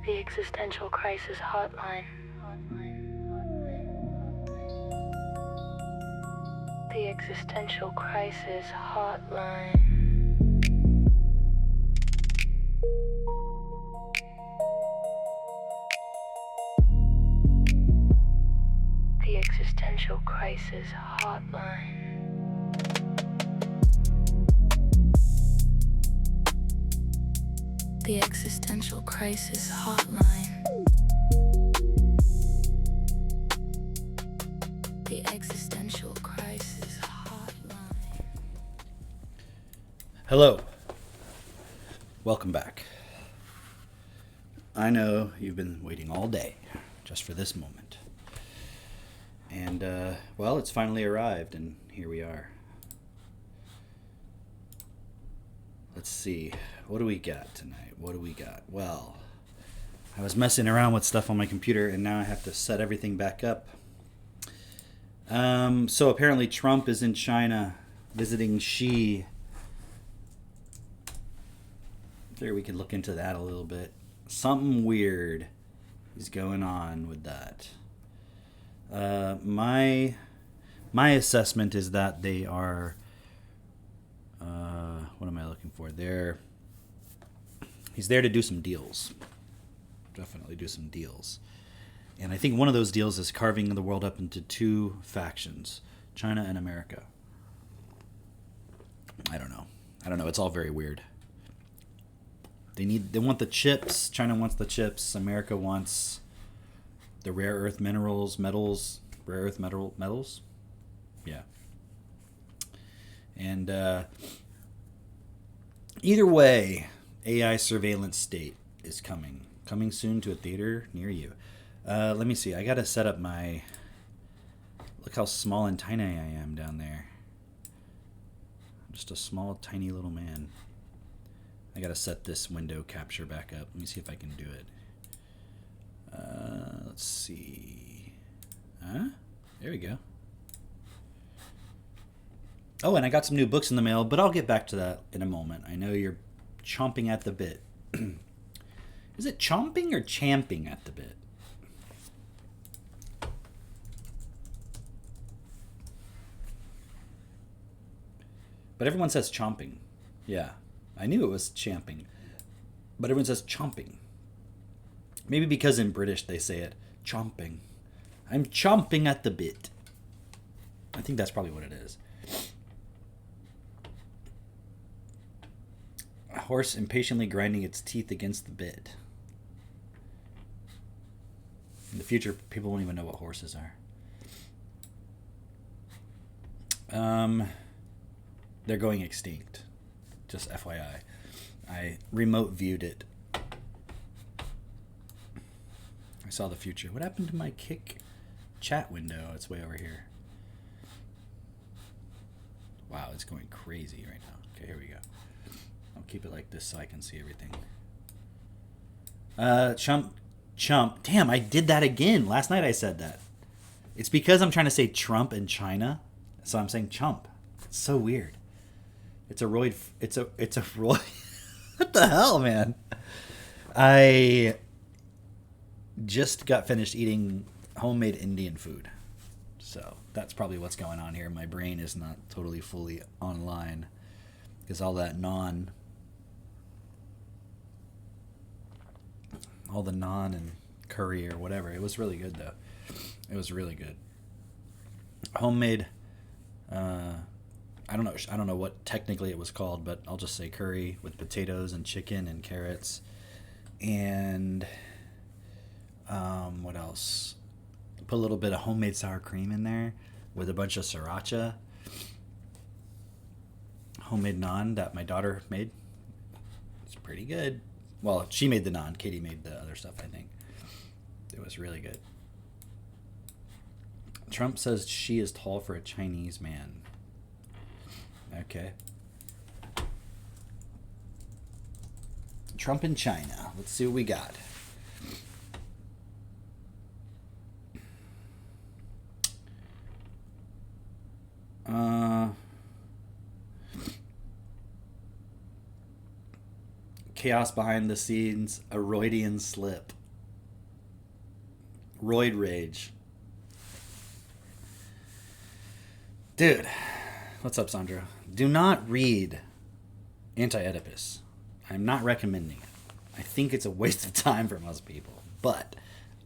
The Existential Crisis Hotline. The Existential Crisis Hotline. The Existential Crisis Hotline. The Existential Crisis Hotline. The Existential Crisis Hotline. Hello. Welcome back. I know you've been waiting all day just for this moment. And, well, it's finally arrived, and here we are. Let's see. What do we got tonight? What do we got? Well, I was messing around with stuff on my computer, and now I have to set everything back up. So apparently Trump is in China visiting Xi. There, we could look into that a little bit. Something weird is going on with that. My assessment is that they are. What am I looking for? He's there to do some deals. Definitely do some deals. And I think one of those deals is carving the world up into two factions, China and America. I don't know. It's all very weird. They want the chips. China wants the chips. America wants the rare earth metals. Yeah. And either way, AI surveillance state is coming soon to a theater near you. Let me see. I gotta set up my. Look how small and tiny I am down there. I'm just a small, tiny little man. I gotta set this window capture back up. Let me see if I can do it. Let's see. There we go. Oh, and I got some new books in the mail, but I'll get back to that in a moment. I know you're chomping at the bit. Is it chomping or champing at the bit? But everyone says chomping. Yeah, I knew it was champing. But everyone says chomping. Maybe because in British they say it chomping. I'm chomping at the bit. I think that's probably what it is. A horse impatiently grinding its teeth against the bit. In the future, people won't even know what horses are. They're going extinct. Just FYI. I remote viewed it. I saw the future. What happened to my Kick chat window? It's way over here. Wow, it's going crazy right now. Okay, here we go. I'll keep it like this so I can see everything. Chump. Damn, I did that again. Last night I said that. It's because I'm trying to say Trump in China, so I'm saying chump. It's so weird. It's a roid. It's a roid. What the hell, man? I just got finished eating homemade Indian food. So that's probably what's going on here. My brain is not totally fully online because all the naan and curry or whatever. It was really good though. It was really good. Homemade. I don't know what technically it was called, but I'll just say curry with potatoes and chicken and carrots, and what else? Put a little bit of homemade sour cream in there with a bunch of sriracha. Homemade naan that my daughter made. It's pretty good. Well, she made the naan. Katie made the other stuff, I think. It was really good. Trump says she is tall for a Chinese man. Okay. Trump in China. Let's see what we got. chaos behind the scenes, a Roydian slip. Roid rage. Dude, what's up, Sandra? Do not read Anti-Oedipus. I'm not recommending it. I think it's a waste of time for most people, but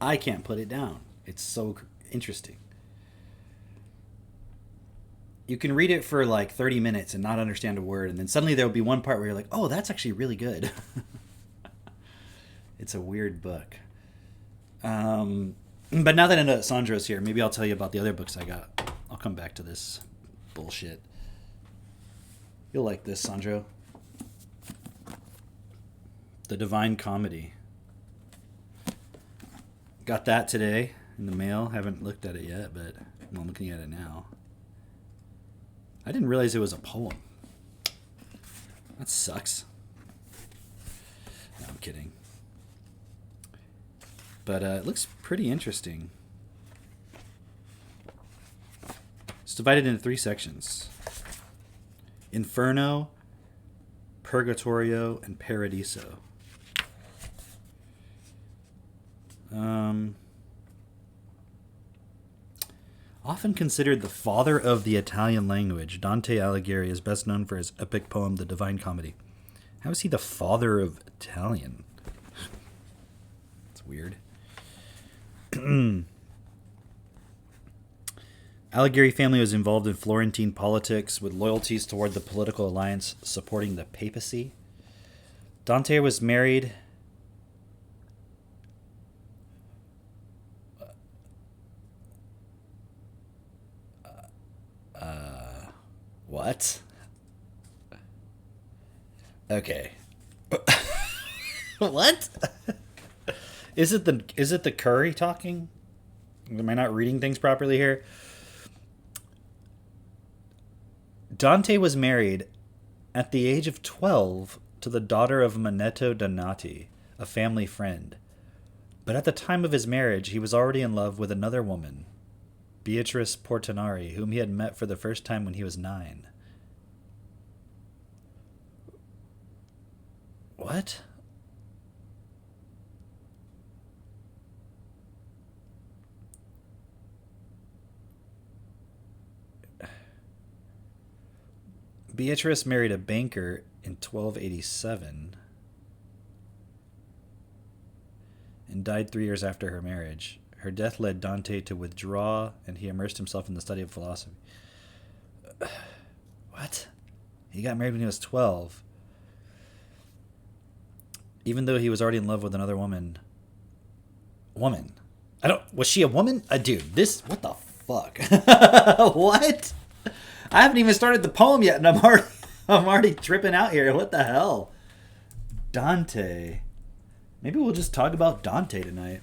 I can't put it down. It's so interesting. You can read it for like 30 minutes and not understand a word, and then suddenly there will be one part where you're like, oh, that's actually really good. It's a weird book. But now that I know that Sandra's here, maybe I'll tell you about the other books I got. I'll come back to this bullshit. You'll like this, Sandro. The Divine Comedy. Got that today in the mail. Haven't looked at it yet, but I'm looking at it now. I didn't realize it was a poem. That sucks. No, I'm kidding. But it looks pretty interesting. It's divided into 3 sections. Inferno, Purgatorio, and Paradiso. Often considered the father of the Italian language, Dante Alighieri is best known for his epic poem, The Divine Comedy. How is he the father of Italian? It's weird. Alighieri family was involved in Florentine politics with loyalties toward the political alliance supporting the papacy. Dante was married what? Okay. What? Is it the curry talking? Am I not reading things properly here? Dante was married at the age of 12 to the daughter of Manetto Donati, a family friend. But at the time of his marriage, he was already in love with another woman, Beatrice Portinari, whom he had met for the first time when he was 9. What? Beatrice married a banker in 1287 and died 3 years after her marriage. Her death led Dante to withdraw, and he immersed himself in the study of philosophy. What? He got married when he was 12. Even though he was already in love with another woman. Was she a woman? Dude, what the fuck? What? I haven't even started the poem yet, and I'm already tripping out here. What the hell? Dante. Maybe we'll just talk about Dante tonight.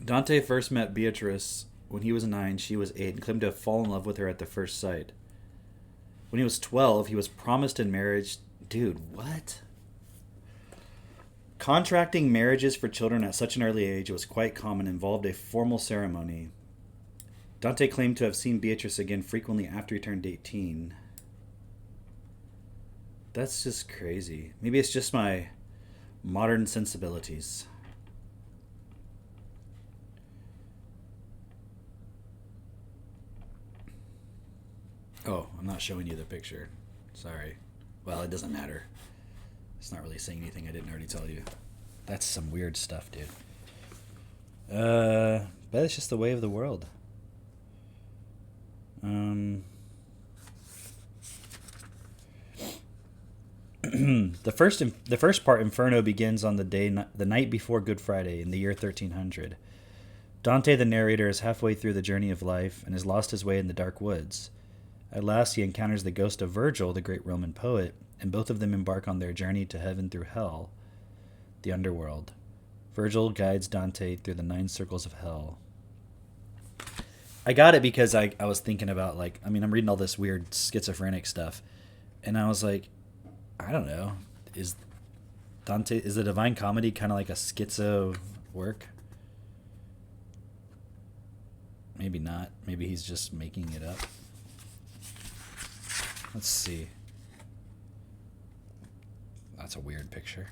Dante first met Beatrice when he was 9, she was 8, and claimed to have fallen in love with her at the first sight. When he was 12, he was promised in marriage. Dude, what? Contracting marriages for children at such an early age was quite common and involved a formal ceremony. Dante claimed to have seen Beatrice again frequently after he turned 18. That's just crazy. Maybe it's just my modern sensibilities. Oh, I'm not showing you the picture. Sorry. Well, it doesn't matter. It's not really saying anything I didn't already tell you. That's some weird stuff, dude. But it's just the way of the world. The first part, Inferno, begins on the night before Good Friday in the year 1300. Dante, the narrator, is halfway through the journey of life and has lost his way in the dark woods. At last, he encounters the ghost of Virgil, the great Roman poet, and both of them embark on their journey to heaven through hell, the underworld. Virgil guides Dante through the 9 circles of hell. I got it because I was thinking about, like, I mean, I'm reading all this weird schizophrenic stuff, and I was like, I don't know, is is the Divine Comedy kind of like a schizo work? Maybe not. Maybe he's just making it up. Let's see. That's a weird picture.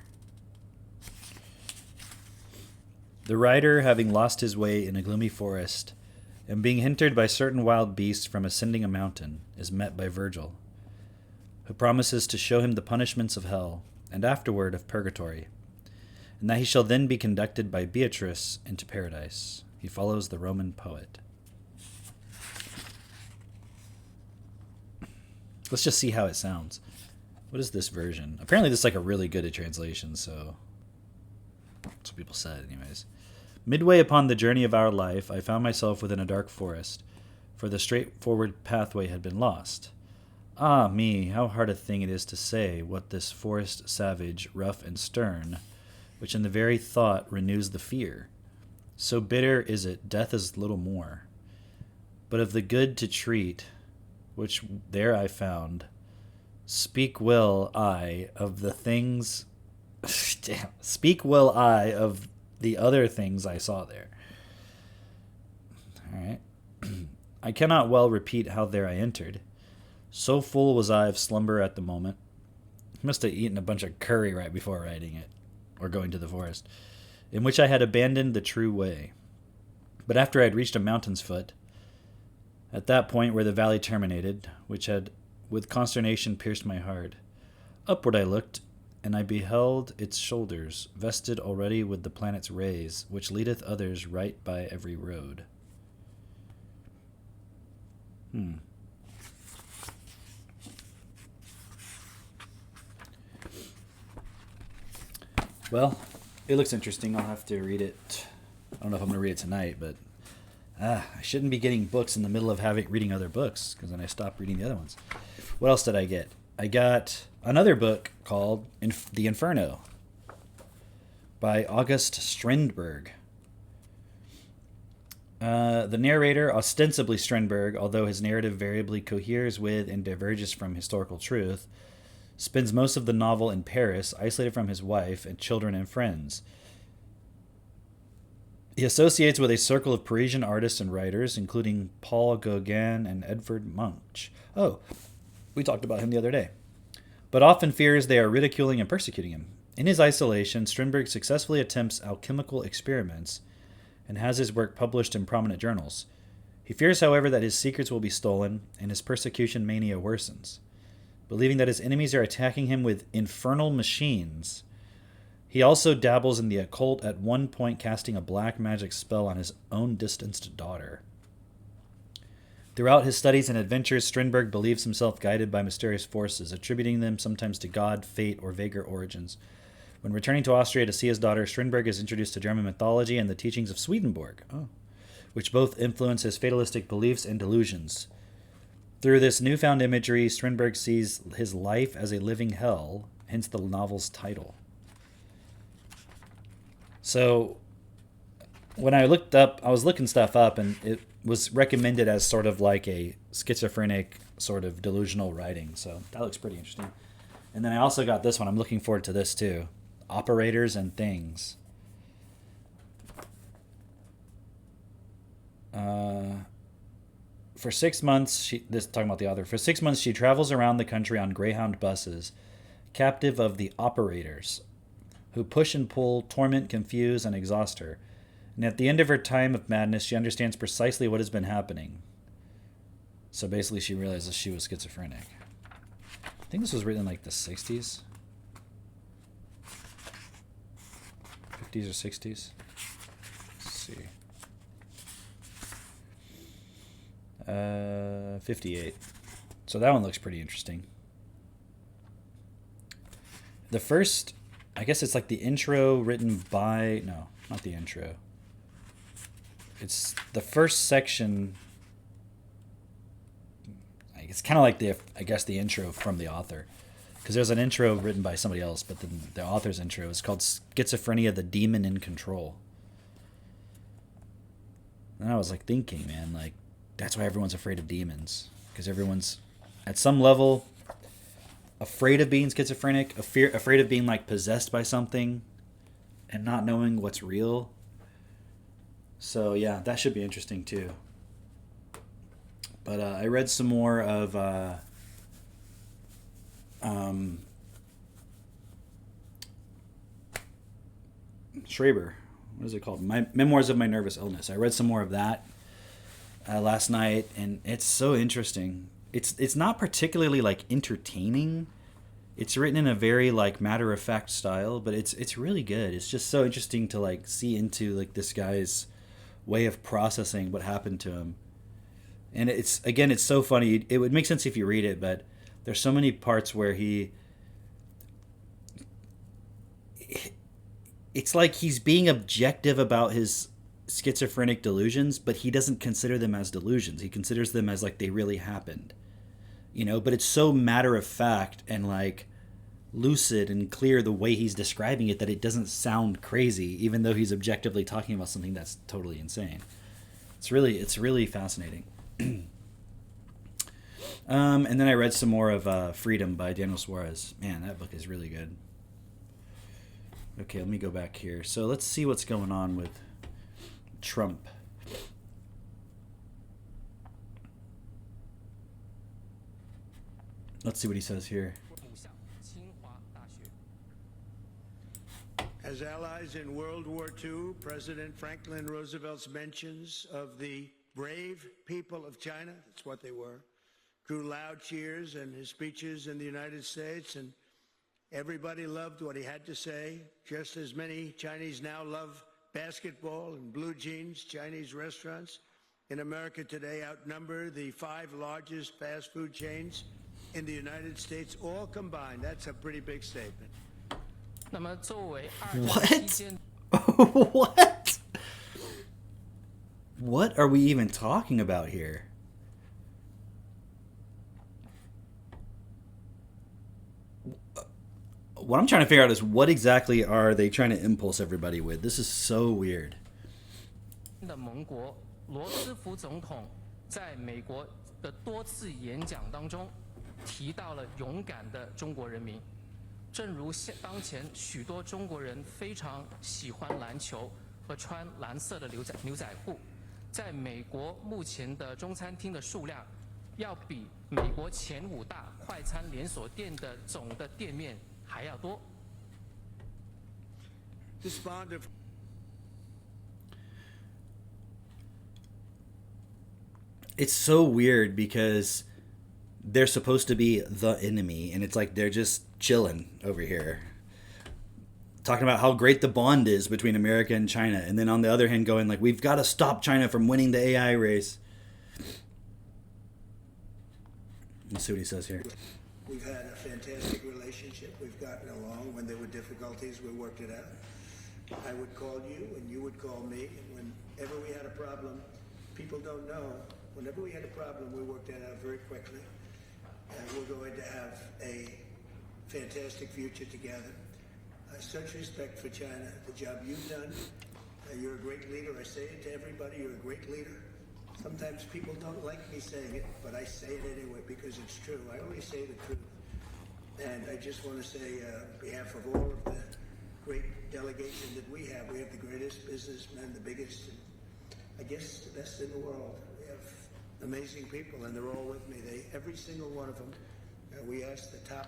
The rider, having lost his way in a gloomy forest, and being hindered by certain wild beasts from ascending a mountain, is met by Virgil, who promises to show him the punishments of hell, and afterward of purgatory, and that he shall then be conducted by Beatrice into paradise. He follows the Roman poet. Let's just see how it sounds. What is this version? Apparently this is like a really good at translation, so that's what people said anyways. Midway upon the journey of our life, I found myself within a dark forest, for the straightforward pathway had been lost. Ah me, how hard a thing it is to say what this forest savage, rough and stern, which in the very thought renews the fear. So bitter is it, death is little more. But of the good to treat, which there I found, speak will I of the things... Damn. Speak will I of the other things I saw there. All right. I cannot well repeat how there I entered. So full was I of slumber at the moment. I must have eaten a bunch of curry right before writing it, or going to the forest, in which I had abandoned the true way. But after I had reached a mountain's foot, at that point where the valley terminated, which had with consternation pierced my heart, upward I looked, and I beheld its shoulders, vested already with the planet's rays, which leadeth others right by every road. Well, it looks interesting. I'll have to read it. I don't know if I'm going to read it tonight, but I shouldn't be getting books in the middle of reading other books, because then I stop reading the other ones. What else did I get? I got another book called The Inferno by August Strindberg. The narrator, ostensibly Strindberg, although his narrative variably coheres with and diverges from historical truth, spends most of the novel in Paris, isolated from his wife and children and friends. He associates with a circle of Parisian artists and writers, including Paul Gauguin and Edvard Munch. Oh, we talked about him the other day. But often fears they are ridiculing and persecuting him. In his isolation, Strindberg successfully attempts alchemical experiments and has his work published in prominent journals. He fears, however, that his secrets will be stolen, and his persecution mania worsens. Believing that his enemies are attacking him with infernal machines, he also dabbles in the occult, at one point casting a black magic spell on his own distanced daughter. Throughout his studies and adventures, Strindberg believes himself guided by mysterious forces, attributing them sometimes to God, fate, or vaguer origins. When returning to Austria to see his daughter, Strindberg is introduced to German mythology and the teachings of Swedenborg, which both influence his fatalistic beliefs and delusions. Through this newfound imagery, Strindberg sees his life as a living hell, hence the novel's title. So, when I was looking stuff up, and it was recommended as sort of like a schizophrenic sort of delusional writing. So that looks pretty interesting. And then I also got this one. I'm looking forward to this too. Operators and Things. For 6 months, talking about the author. For 6 months, she travels around the country on Greyhound buses, captive of the operators, who push and pull, torment, confuse, and exhaust her. And at the end of her time of madness, she understands precisely what has been happening. So basically, she realizes she was schizophrenic. I think this was written in like the 60s. 50s or 60s. Let's see. 58. So that one looks pretty interesting. The first, I guess it's like the intro written by, no, not the intro. It's the first section. It's kind of like the intro from the author, because there's an intro written by somebody else, but then the author's intro is called Schizophrenia, the Demon in Control. And I was like thinking, man, like, that's why everyone's afraid of demons, because everyone's at some level afraid of being schizophrenic, afraid of being like possessed by something and not knowing what's real. So yeah, that should be interesting too. But I read some more of Schraber. What is it called? My Memoirs of My Nervous Illness. I read some more of that last night, and it's so interesting. It's not particularly like entertaining. It's written in a very like matter of fact style, but it's really good. It's just so interesting to like see into like this guy's way of processing what happened to him. And it's so funny. It would make sense if you read it, but there's so many parts where it's like he's being objective about his schizophrenic delusions, but he doesn't consider them as delusions. He considers them as like they really happened. But it's so matter of fact and like lucid and clear the way he's describing it that it doesn't sound crazy, even though he's objectively talking about something that's totally insane. It's really fascinating. And then I read some more of Freedom by Daniel Suarez. Man, that book is really good. Okay, let me go back here. So let's see what's going on with Trump. Let's see what he says here. As allies in World War II, President Franklin Roosevelt's mentions of the brave people of China, that's what they were, drew loud cheers in his speeches in the United States, and everybody loved what he had to say, just as many Chinese now love basketball and blue jeans. Chinese restaurants in America today outnumber the 5 largest fast food chains in the United States, all combined. That's a pretty big statement. What? What? What are we even talking about here? What I'm trying to figure out is what exactly are they trying to impulse everybody with? This is so weird. 的盟国罗斯福总统在美国的多次演讲当中提到了勇敢的中国人民，正如当前许多中国人非常喜欢篮球和穿蓝色的牛仔裤，在美国目前的中餐厅的数量要比美国前5大快餐连锁店的总的店面还要多。It's so weird because they're supposed to be the enemy, and it's like they're just chilling over here, talking about how great the bond is between America and China, and then on the other hand going like, we've got to stop China from winning the AI race. Let's see what he says here. We've had a fantastic relationship. We've gotten along. When there were difficulties, we worked it out. I would call you, and you would call me, and whenever we had a problem, people don't know, whenever we had a problem, we worked it out very quickly. And we're going to have a fantastic future together. Such respect for China, the job you've done. You're a great leader. I say it to everybody, you're a great leader. Sometimes people don't like me saying it, but I say it anyway because it's true. I only say the truth. And I just want to say, on behalf of all of the great delegation that we have the greatest businessmen, the biggest, and I guess the best in the world. We have amazing people, and they're all with me. Every single one of them, we asked the top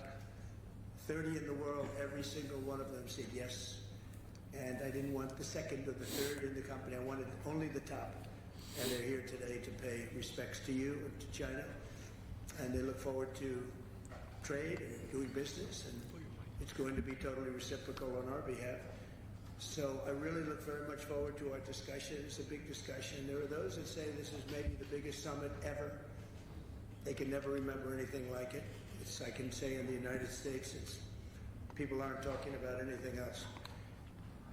30 in the world, every single one of them said yes. And I didn't want the second or the third in the company. I wanted only the top. And they're here today to pay respects to you and to China. And they look forward to trade and doing business. And it's going to be totally reciprocal on our behalf. So I really look very much forward to our discussion. It's a big discussion. There are those that say this is maybe the biggest summit ever. They can never remember anything like it. I can say in the United States, people aren't talking about anything else.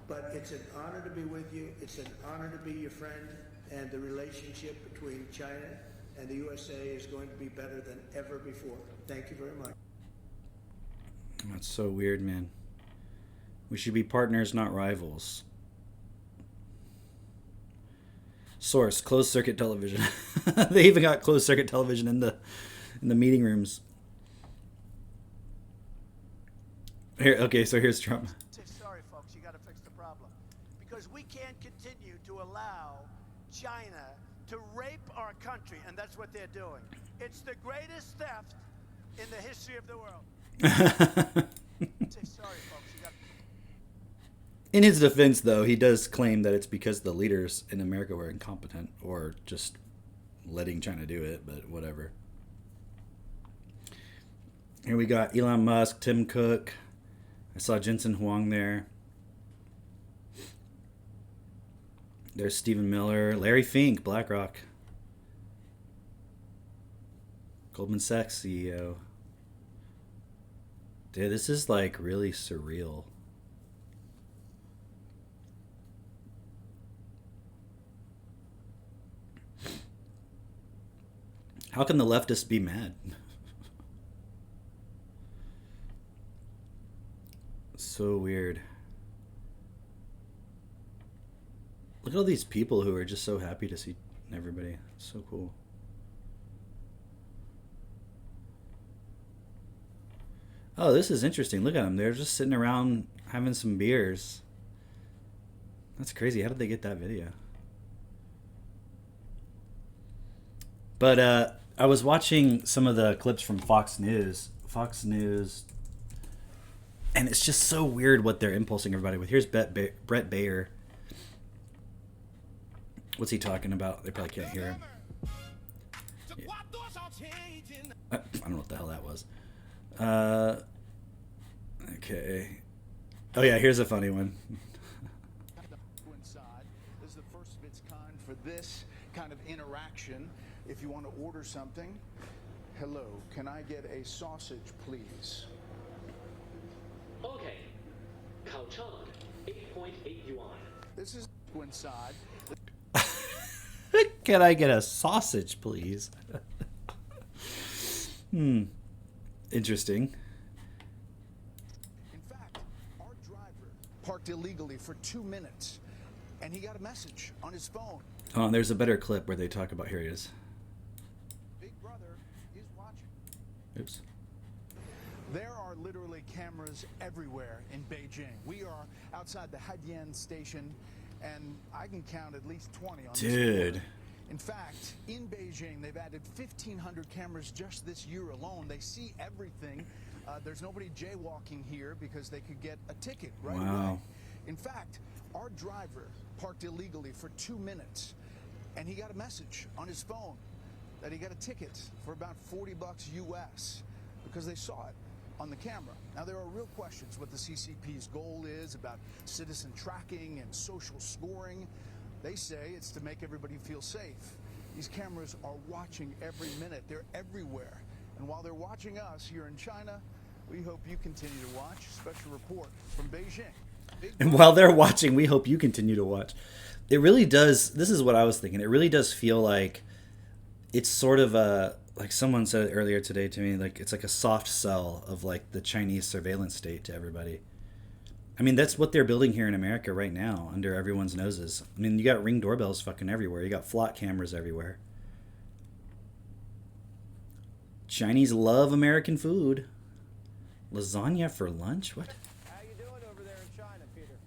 But it's an honor to be with you. It's an honor to be your friend. And the relationship between China and the USA is going to be better than ever before. Thank you very much. That's so weird, man. We should be partners, not rivals. Source: closed circuit television. They even got closed circuit television in the meeting rooms. Here, okay, so here's Trump. Sorry, folks, you got to fix the problem. Because we can't continue to allow China to rape our country, and that's what they're doing. It's the greatest theft in the history of the world. Sorry, folks, you got. In his defense, though, he does claim that it's because the leaders in America were incompetent or just letting China do it, but whatever. Here we got Elon Musk, Tim Cook. I saw Jensen Huang there. There's Stephen Miller, Larry Fink, BlackRock, Goldman Sachs CEO. Dude, this is like really surreal. How can the leftists be mad? So weird. Look at all these people who are just so happy to see everybody. So cool. Oh, this is interesting. Look at them. They're just sitting around having some beers. That's crazy. How did they get that video? But I was watching some of the clips from Fox News. And it's just so weird what they're impulsing everybody with. Here's Brett Baer. What's he talking about? They probably can't hear him. Yeah. I don't know what the hell that was. Okay. Oh yeah, here's a funny one. Inside. This is the first of its kind for this kind of interaction. If you want to order something, hello, can I get a sausage, please? Okay. 烤肠 8.8 yuan. This is inside. Can I get a sausage, please? Interesting. In fact, our driver parked illegally for 2 minutes, and he got a message on his phone. Oh, and there's a better clip where they talk about, here he is. Big brother is watching. Oops. There are literally cameras everywhere in Beijing. We are outside the Haidian station, and I can count at least 20 on this Dude. board. In fact, in Beijing, they've added 1,500 cameras just this year alone. They see everything. There's nobody jaywalking here because they could get a ticket right away. In fact, our driver parked illegally for 2 minutes, and he got a message on his phone that he got a ticket for about $40 US because they saw it on the camera. Now, there are real questions what the CCP's goal is about citizen tracking and social scoring. They say it's to make everybody feel safe. These cameras are watching every minute. They're everywhere. And while they're watching us here in China, we hope you continue to watch. Special report from Beijing. And while they're watching, we hope you continue to watch. It really does. This is what I was thinking. It really does feel like it's sort of a, like someone said it earlier today to me, like it's like a soft sell of like the Chinese surveillance state to everybody. I mean, that's what they're building here in America right now under everyone's noses. I mean, you got Ring doorbells fucking everywhere. You got flock cameras everywhere. Chinese love American food. Lasagna for lunch? What? How you doing over there in China, Peter?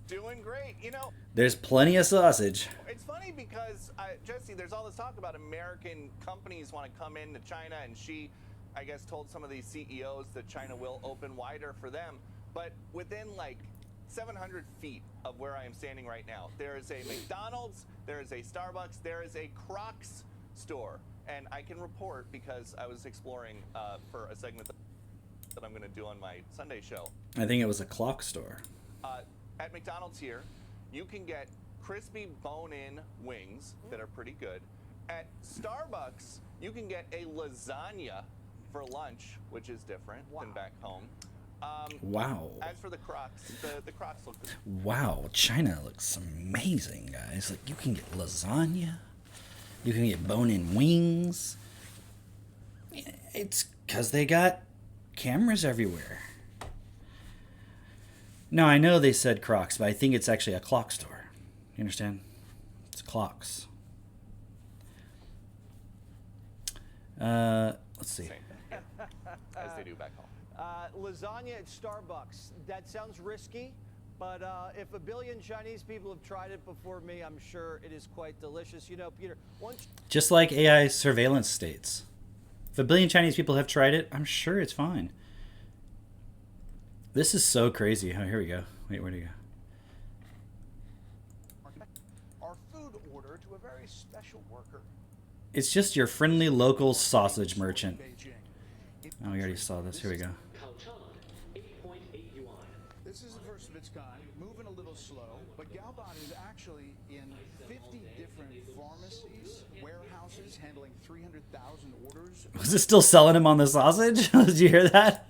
Doing great. You know, There's plenty of sausage. it's funny because, Jesse, there's all this talk about American companies want to come into China, and she, I guess, told some of these CEOs that China will open wider for them. But within like 700 feet of where I am standing right now, there is a McDonald's, there is a Starbucks, there is a Crocs store. And I can report because I was exploring for a segment that I'm going to do on my Sunday show. I think it was a clock store. At McDonald's here, you can get crispy bone-in wings that are pretty good. At Starbucks, you can get a lasagna for lunch, which is different than back home. Wow. As for the Crocs, the Crocs look good. Wow, China looks amazing, guys. Like, you can get lasagna. You can get bone-in wings. It's because they got cameras everywhere. No, I know they said Crocs, but I think it's actually a clock store. You understand? It's clocks. Let's see. As they do back home. Lasagna at Starbucks. That sounds risky, but if a billion Chinese people have tried it before me, I'm sure it is quite delicious. You know, Peter, once... Just like AI surveillance states. If a billion Chinese people have tried it, I'm sure it's fine. This is so crazy. Oh, here we go. Wait, where'd he go? Our food order to a very special worker. It's just your friendly local sausage merchant. Oh, we already saw this. Here we go. This is the first of its kind, moving a little slow, but Galbot is actually in 50 different pharmacies, warehouses, handling 300,000 orders. Was it still selling him on the sausage? Did you hear that?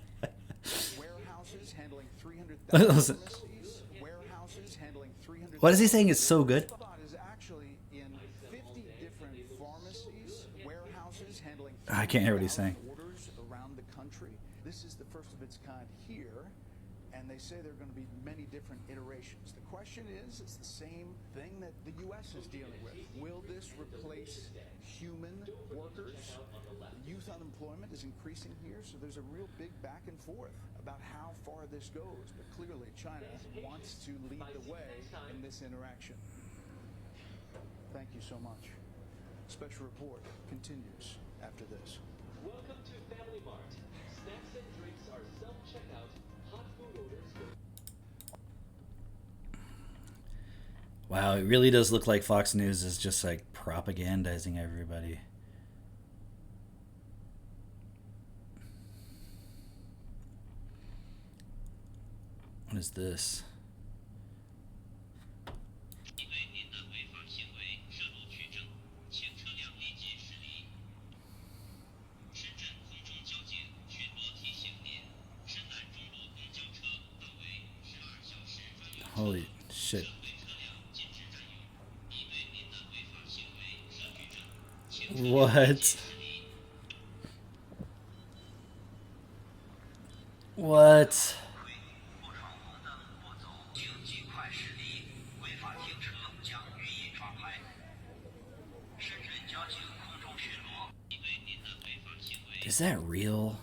Warehouses handling 300,000 pharmacies, warehouses handling 300,000. What is he saying? It's so good. Galbot is actually in 50 different pharmacies, warehouses handling I can't hear what he's saying. orders around the country. This is the first of its kind here, and they say there are going to be many different iterations. The question is, it's the same thing that the U.S. is dealing with. Will this replace human workers? Youth unemployment is increasing here, so there's a real big back and forth about how far this goes. But clearly, China wants to lead the way in this interaction. Thank you so much. Special report continues after this. Welcome to Family Mart. Snacks and drinks are self-checkout. Hot food orders go. Wow, it really does look like Fox News is just like propagandizing everybody. What is this? Holy shit. What? What? Is that real?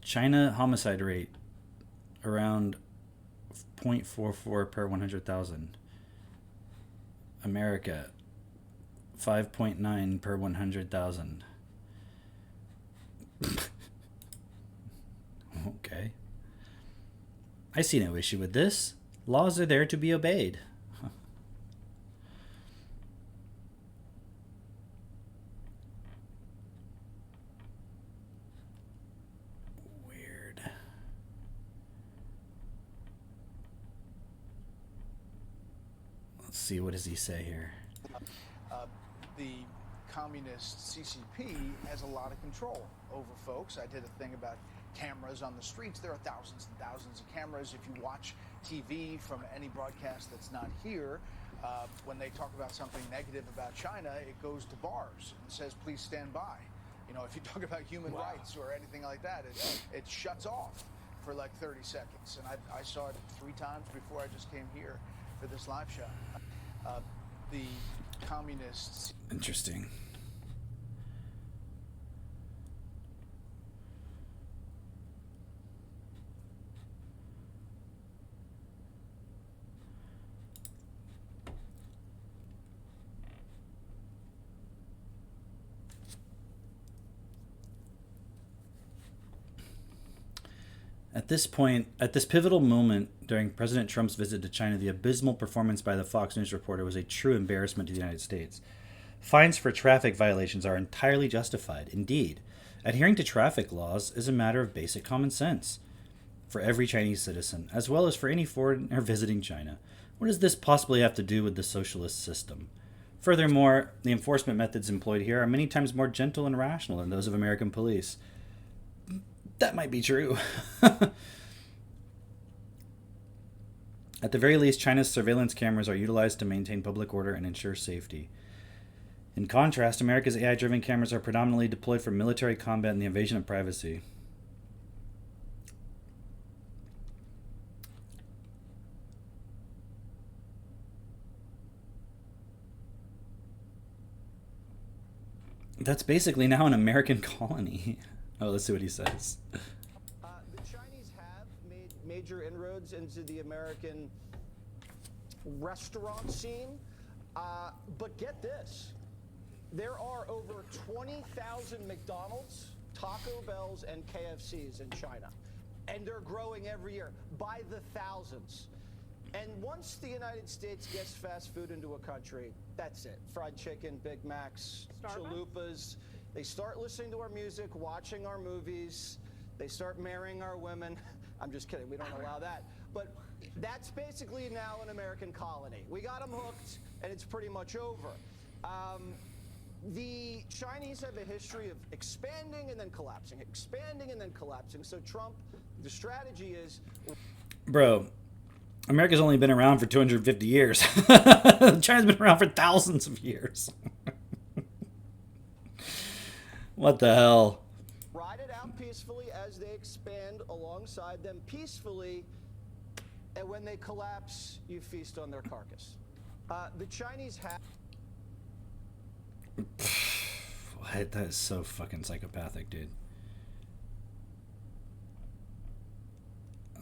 China homicide rate around 0.44 per 100,000. America 5.9 per 100,000. Okay. I see no issue with this. Laws are there to be obeyed. Weird. Let's see, what does he say here? The communist CCP has a lot of control over folks. I did a thing about cameras on the streets. There are thousands and thousands of cameras. If you watch TV from any broadcast that's not here, when they talk about something negative about China, it goes to bars and says, please stand by. You know, if you talk about human rights or anything like that, it shuts off for like 30 seconds. And I saw it 3 times before I just came here for this live shot. The communists... Interesting. At this point, at this pivotal moment during President Trump's visit to China, the abysmal performance by the Fox News reporter was a true embarrassment to the United States. Fines for traffic violations are entirely justified. Indeed, adhering to traffic laws is a matter of basic common sense for every Chinese citizen, as well as for any foreigner visiting China. What does this possibly have to do with the socialist system? Furthermore, the enforcement methods employed here are many times more gentle and rational than those of American police. That might be true. At the very least, China's surveillance cameras are utilized to maintain public order and ensure safety. In contrast, America's AI-driven cameras are predominantly deployed for military combat and the invasion of privacy. That's basically now an American colony. Oh, let's see what he says. The Chinese have made major inroads into the American restaurant scene. But get this. There are over 20,000 McDonald's, Taco Bells, and KFCs in China. And they're growing every year by the thousands. And once the United States gets fast food into a country, that's it. Fried chicken, Big Macs, chalupas. They start listening to our music, watching our movies. They start marrying our women. I'm just kidding. We don't allow that. But that's basically now an American colony. We got them hooked, and it's pretty much over. The Chinese have a history of expanding and then collapsing, expanding and then collapsing. So Trump, the strategy is... Bro, America's only been around for 250 years. China's been around for thousands of years. What the hell? Ride it out peacefully as they expand alongside them peacefully, and when they collapse, you feast on their carcass. The Chinese have... What? That is so fucking psychopathic, dude.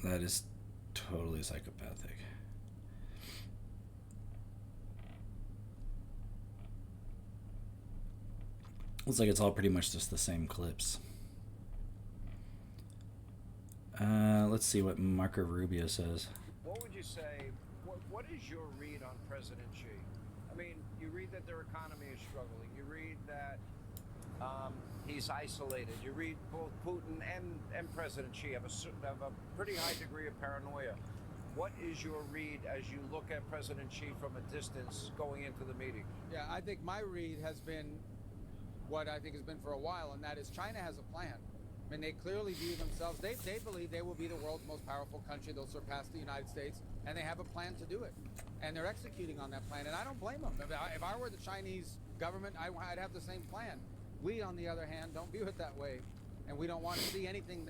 That is totally psychopathic. Looks like it's all pretty much just the same clips. Let's see what Marco Rubio says. What would you say, what is your read on President Xi? I mean, you read that their economy is struggling. You read that he's isolated. You read both Putin and President Xi have a pretty high degree of paranoia. What is your read as you look at President Xi from a distance going into the meeting? Yeah, I think my read has been what I think has been for a while, and that is China has a plan. I mean, they clearly view themselves, they believe they will be the world's most powerful country. They'll surpass the United States, and they have a plan to do it. And they're executing on that plan, and I don't blame them. If I were the Chinese government, I'd have the same plan. We, on the other hand, don't view it that way, and we don't want to see anything.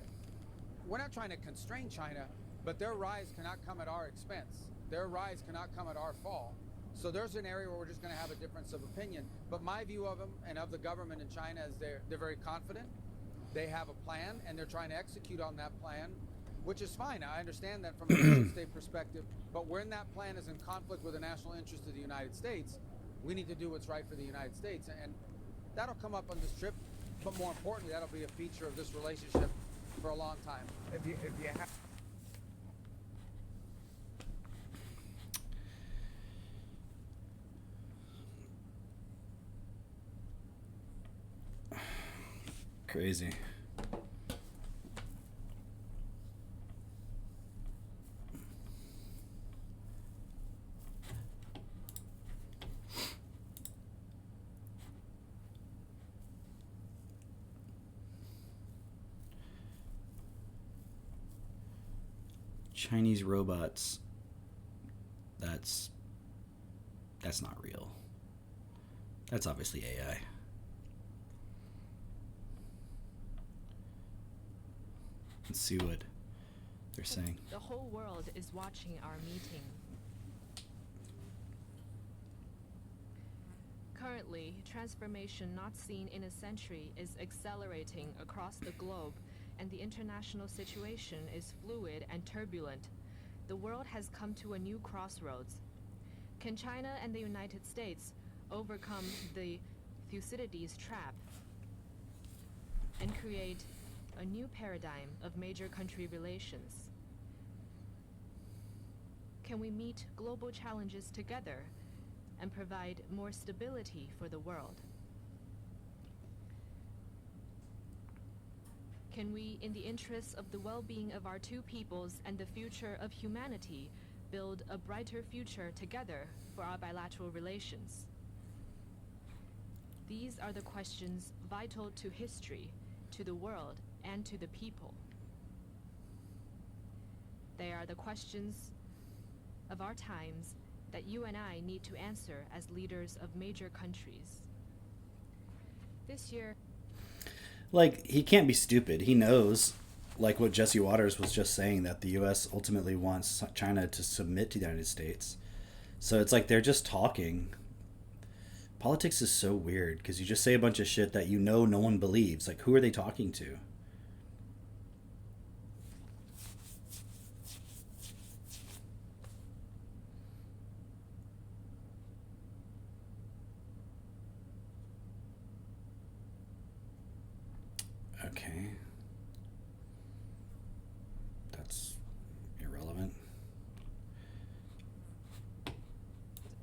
We're not trying to constrain China, but their rise cannot come at our expense. Their rise cannot come at our fall. So there's an area where we're just going to have a difference of opinion. But my view of them and of the government in China is they're very confident. They have a plan, and they're trying to execute on that plan, which is fine. I understand that from a nation state perspective. But when that plan is in conflict with the national interest of the United States, we need to do what's right for the United States. And that'll come up on this trip. But more importantly, that'll be a feature of this relationship for a long time. If you have... Crazy. Chinese robots. That's not real. That's obviously AI. Let's see what they're saying. The whole world is watching our meeting. Currently, transformation not seen in a century is accelerating across the globe, and the international situation is fluid and turbulent. The world has come to a new crossroads. Can China and the United States overcome the Thucydides trap and create a new paradigm of major country relations? Can we meet global challenges together and provide more stability for the world? Can we, in the interests of the well-being of our two peoples and the future of humanity, build a brighter future together for our bilateral relations? These are the questions vital to history, to the world, and to the people. They are the questions of our times that you and I need to answer as leaders of major countries. This year, Like, he can't be stupid. He knows, like what Jesse Waters was just saying, that the U.S. ultimately wants China to submit to the United States. So it's like they're just talking. Politics is so weird because you just say a bunch of shit that you know no one believes. Like, who are they talking to? Okay. That's irrelevant.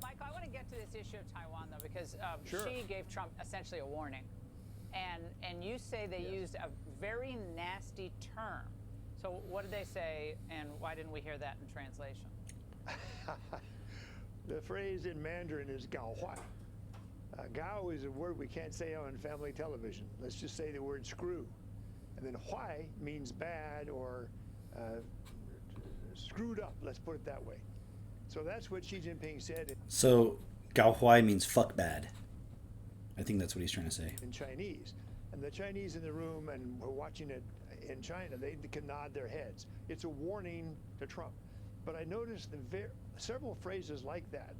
Mike, I want to get to this issue of Taiwan, though, because Sure. Xi gave Trump essentially a warning. And you say they used a very nasty term. So what did they say, and why didn't we hear that in translation? The phrase in Mandarin is gao huai. Gao is a word we can't say on family television. Let's just say the word screw. And then huai means bad or screwed up, let's put it that way. So that's what Xi Jinping said So, Gao Huai means fuck bad. I think that's what he's trying to say. in Chinese. And the Chinese in the room and were watching it in China, they can nod their heads. It's a warning to Trump. But I noticed several phrases like that,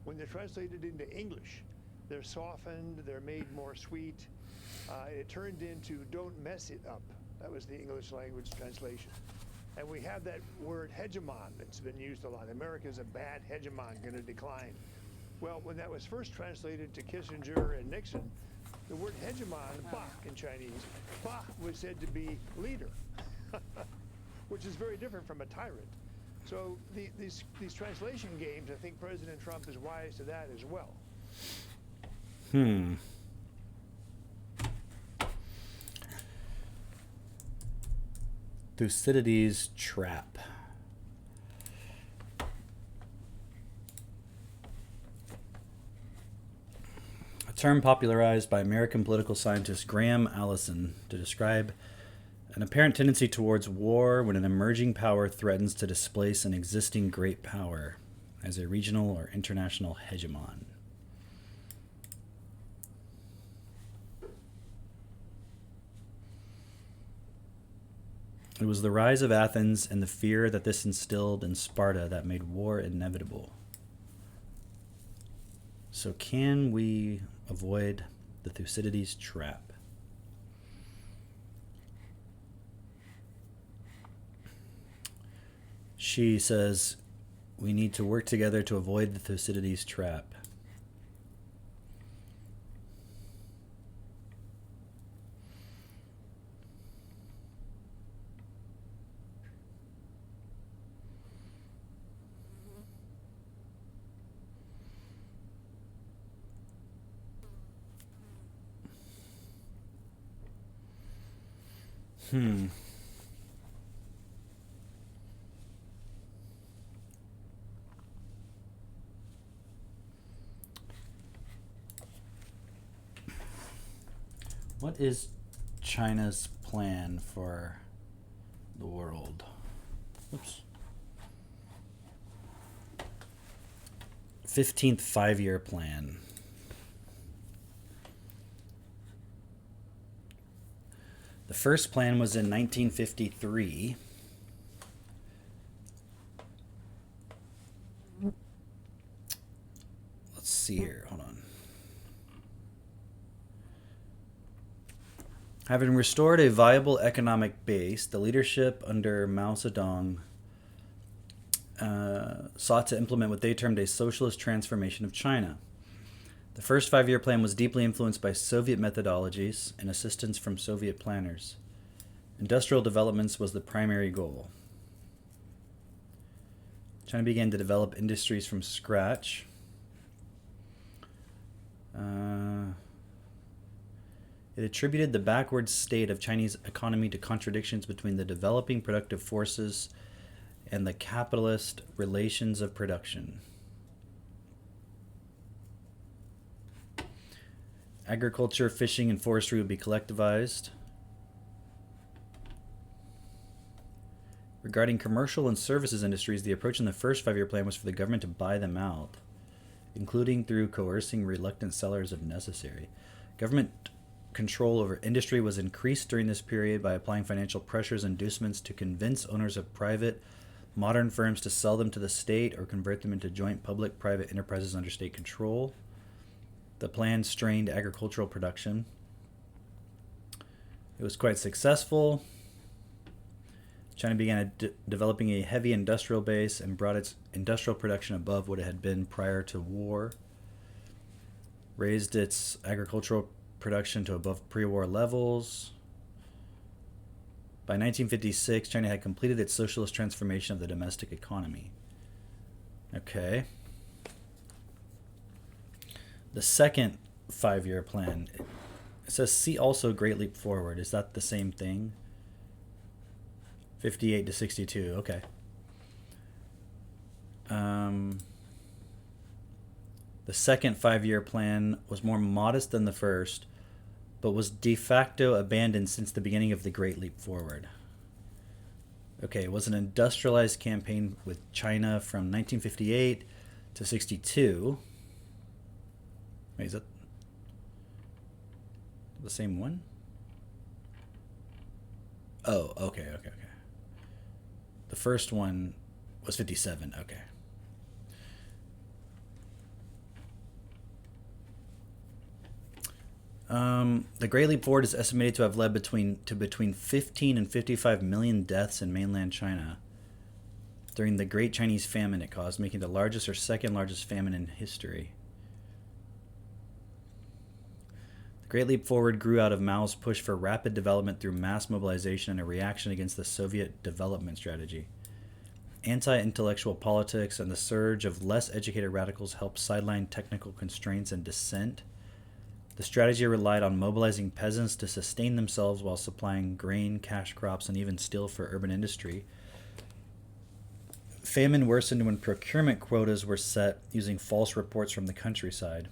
when they're translated into English, they're softened, they're made more sweet. It turned into don't mess it up. That was the English language translation. And we have that word hegemon that's been used a lot. America's a bad hegemon, going to decline. Well, when that was first translated to Kissinger and Nixon, the word hegemon, ba in Chinese, ba was said to be leader, which is very different from a tyrant. So these translation games, I think President Trump is wise to that as well. Thucydides' trap. A term popularized by American political scientist Graham Allison to describe an apparent tendency towards war when an emerging power threatens to displace an existing great power as a regional or international hegemon. It was the rise of Athens and the fear that this instilled in Sparta that made war inevitable. So can we avoid the Thucydides trap? She says we need to work together to avoid the Thucydides trap. What is China's plan for the world? Oops. 15th five-year plan. The first plan was in 1953. Let's see here. Hold on. Having restored a viable economic base, the leadership under Mao Zedong sought to implement what they termed a socialist transformation of China. The first five-year plan was deeply influenced by Soviet methodologies and assistance from Soviet planners. Industrial developments was the primary goal. China began to develop industries from scratch. It attributed the backward state of Chinese economy to contradictions between the developing productive forces and the capitalist relations of production. Agriculture, fishing, and forestry would be collectivized. Regarding commercial and services industries, the approach in the first five-year plan was for the government to buy them out, including through coercing reluctant sellers if necessary. Government control over industry was increased during this period by applying financial pressures and inducements to convince owners of private modern firms to sell them to the state or convert them into joint public-private enterprises under state control. The plan strained agricultural production. It was quite successful. China began developing a heavy industrial base and brought its industrial production above what it had been prior to war. Raised its agricultural production to above pre-war levels. By 1956, China had completed its socialist transformation of the domestic economy. Okay. The second 5-year plan, it says see also Great Leap Forward. Is that the same thing? 58 to 62. Okay. The second 5-year plan was more modest than the first, but was de facto abandoned since the beginning of the Great Leap Forward. Okay, it was an industrialized campaign with China from 1958 to 62. Wait, is that the same one? Oh, okay. The first one was 57, okay. The Great Leap Forward is estimated to have led between 15 and 55 million deaths in mainland China during the Great Chinese Famine it caused, making it the largest or second largest famine in history. The Great Leap Forward grew out of Mao's push for rapid development through mass mobilization and a reaction against the Soviet development strategy. Anti-intellectual politics and the surge of less educated radicals helped sideline technical constraints and dissent. The strategy relied on mobilizing peasants to sustain themselves while supplying grain, cash crops, and even steel for urban industry. Famine worsened when procurement quotas were set using false reports from the countryside.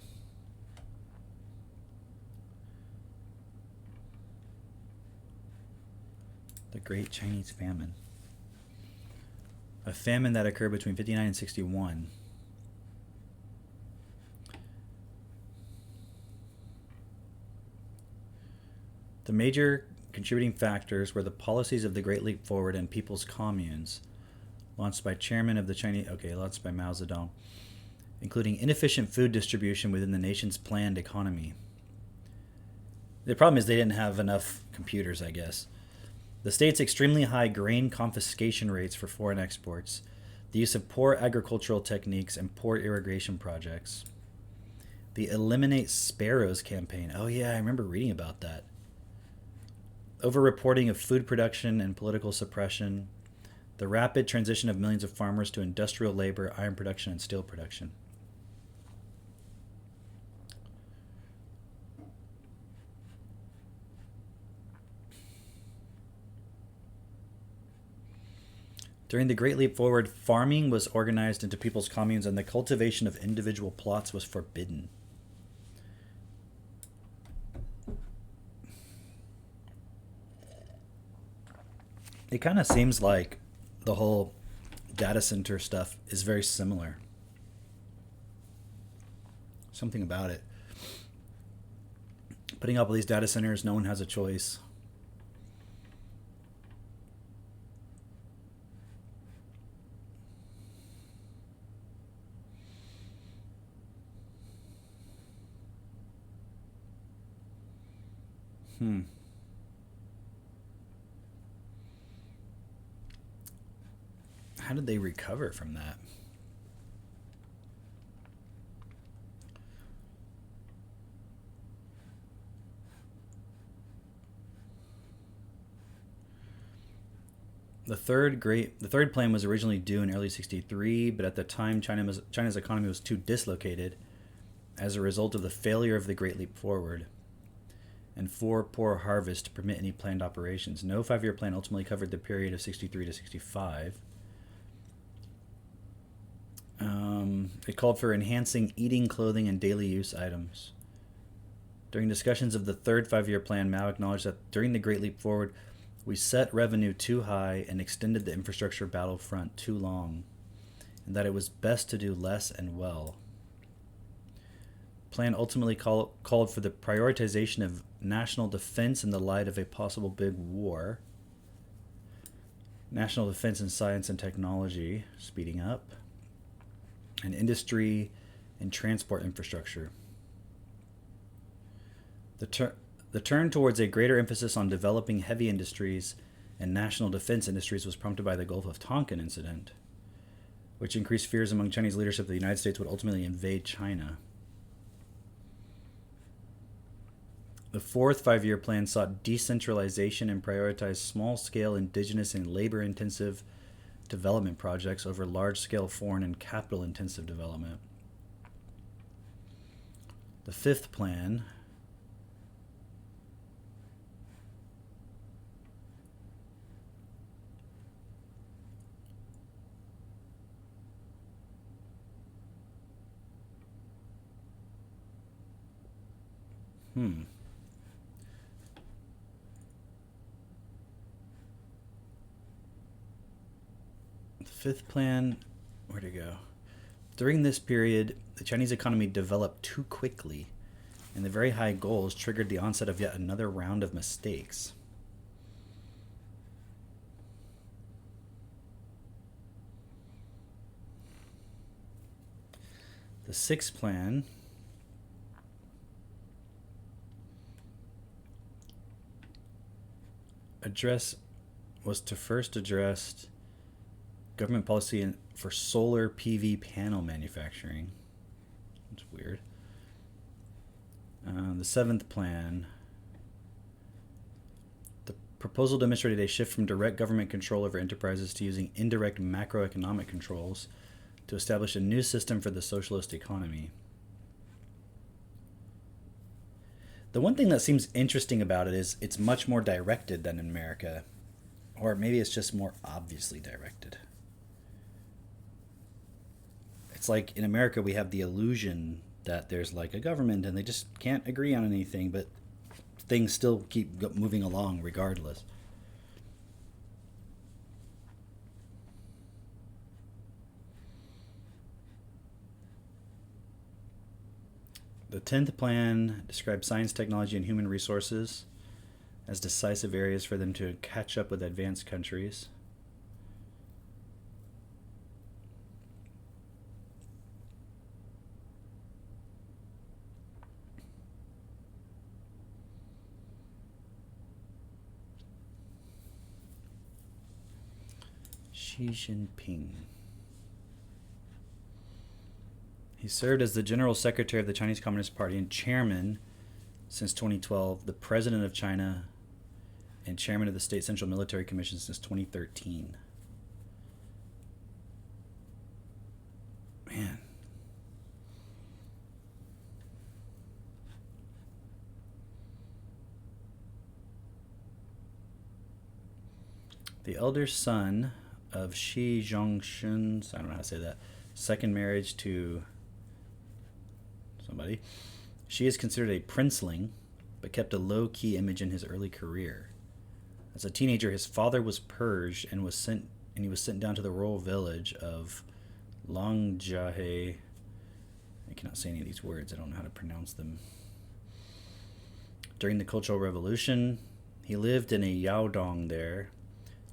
The Great Chinese Famine. A famine that occurred between 59 and 61. The major contributing factors were the policies of the Great Leap Forward and People's Communes, launched by launched by Mao Zedong, including inefficient food distribution within the nation's planned economy. The problem is they didn't have enough computers, I guess. The state's extremely high grain confiscation rates for foreign exports, the use of poor agricultural techniques, and poor irrigation projects. The Eliminate Sparrows campaign. Oh yeah, I remember reading about that. Over-reporting of food production and political suppression. The rapid transition of millions of farmers to industrial labor, iron production, and steel production. During the Great Leap Forward, farming was organized into people's communes and the cultivation of individual plots was forbidden. It kind of seems like the whole data center stuff is very similar. Something about it. Putting up all these data centers, no one has a choice. How did they recover from that? The third plan was originally due in early 63, but at the time China's economy was too dislocated as a result of the failure of the Great Leap Forward and poor harvests to permit any planned operations. No 5-year plan ultimately covered the period of 63 to 65. It called for enhancing eating, clothing, and daily use items. During discussions of the third 5-year plan, Mao acknowledged that during the Great Leap Forward, we set revenue too high and extended the infrastructure battlefront too long, and that it was best to do less and well. plan ultimately called for the prioritization of national defense in the light of a possible big war. National defense in science and technology speeding up. And industry and transport infrastructure. The turn towards a greater emphasis on developing heavy industries and national defense industries was prompted by the Gulf of Tonkin incident, which increased fears among Chinese leadership that the United States would ultimately invade China. The fourth five-year plan sought decentralization and prioritized small-scale indigenous and labor-intensive development projects over large-scale foreign and capital-intensive development. The fifth plan The fifth plan, where'd it go? During this period, the Chinese economy developed too quickly, and the very high goals triggered the onset of yet another round of mistakes. The sixth plan was to first address government policy for solar PV panel manufacturing. That's weird. The seventh plan, the proposal demonstrated a shift from direct government control over enterprises to using indirect macroeconomic controls to establish a new system for the socialist economy. The one thing that seems interesting about it is it's much more directed than in America. Or maybe it's just more obviously directed. It's like in America we have the illusion that there's like a government and they just can't agree on anything, but things still keep moving along regardless. The 10th plan describes science, technology, and human resources as decisive areas for them to catch up with advanced countries. Xi Jinping. He served as the General Secretary of the Chinese Communist Party and chairman since 2012, the President of China, and chairman of the State Central Military Commission since 2013. Man. The elder son of Shi Zhongxun's, I don't know how to say that, second marriage to somebody. She is considered a princeling, but kept a low-key image in his early career. As a teenager, his father was purged and he was sent down to the rural village of Longjiahe. I cannot say any of these words. I don't know how to pronounce them. During the Cultural Revolution, he lived in a yaodong there,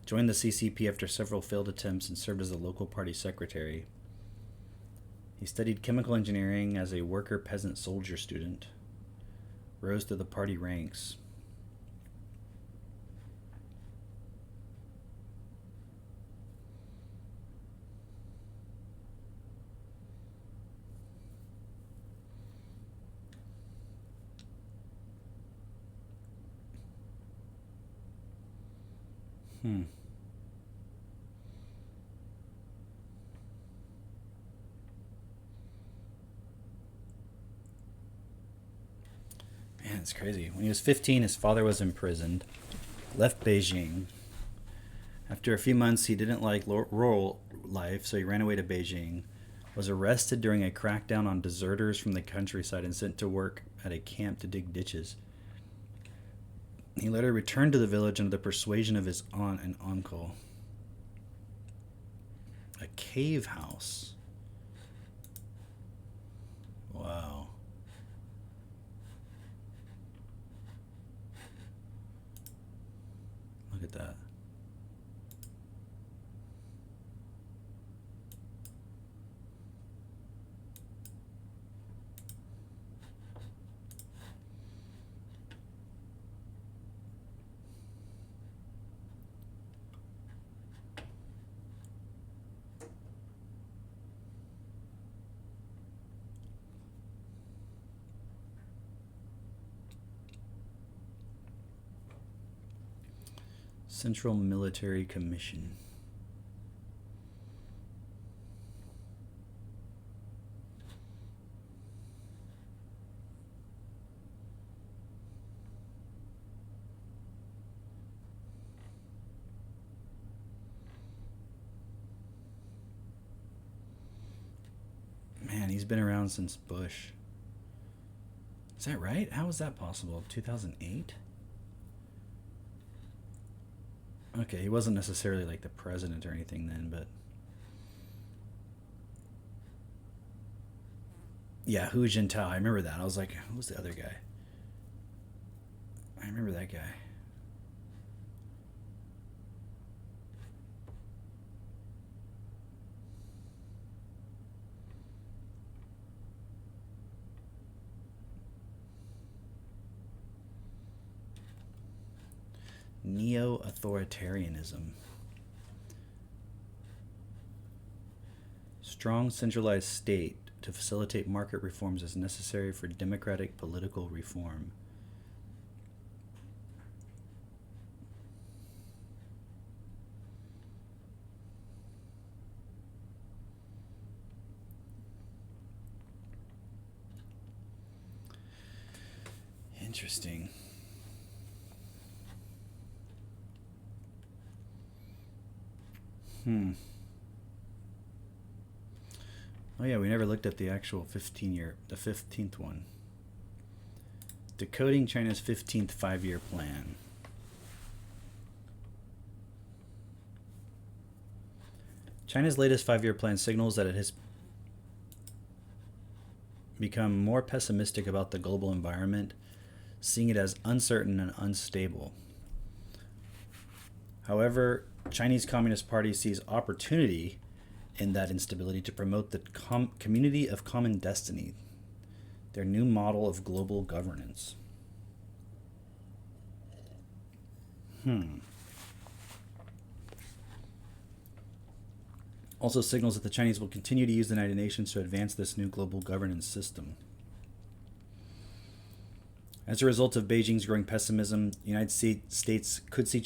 joined the CCP after several failed attempts, and served as the local party secretary. He studied chemical engineering as a worker peasant soldier student, rose through the party ranks. Man, it's crazy. When he was 15, his father was imprisoned, left Beijing. After a few months, he didn't like rural life, so he ran away to Beijing, was arrested during a crackdown on deserters from the countryside and sent to work at a camp to dig ditches. He later returned to the village under the persuasion of his aunt and uncle. A cave house. Wow. at that. Central Military Commission. Man, he's been around since Bush. Is that right? How is that possible? 2008? Okay, he wasn't necessarily like the president or anything then, but yeah, Hu Jintao. I remember that. I was like, who's the other guy? I remember that guy. Neo-authoritarianism. Strong centralized state to facilitate market reforms is necessary for democratic political reform. Interesting. Oh yeah, we never looked at the actual 15th one. Decoding China's 15th five-year plan. China's latest five-year plan signals that it has become more pessimistic about the global environment, seeing it as uncertain and unstable. However, Chinese Communist Party sees opportunity in that instability to promote the community of common destiny, their new model of global governance. Also signals that the Chinese will continue to use the United Nations to advance this new global governance system. As a result of Beijing's growing pessimism, the United States could see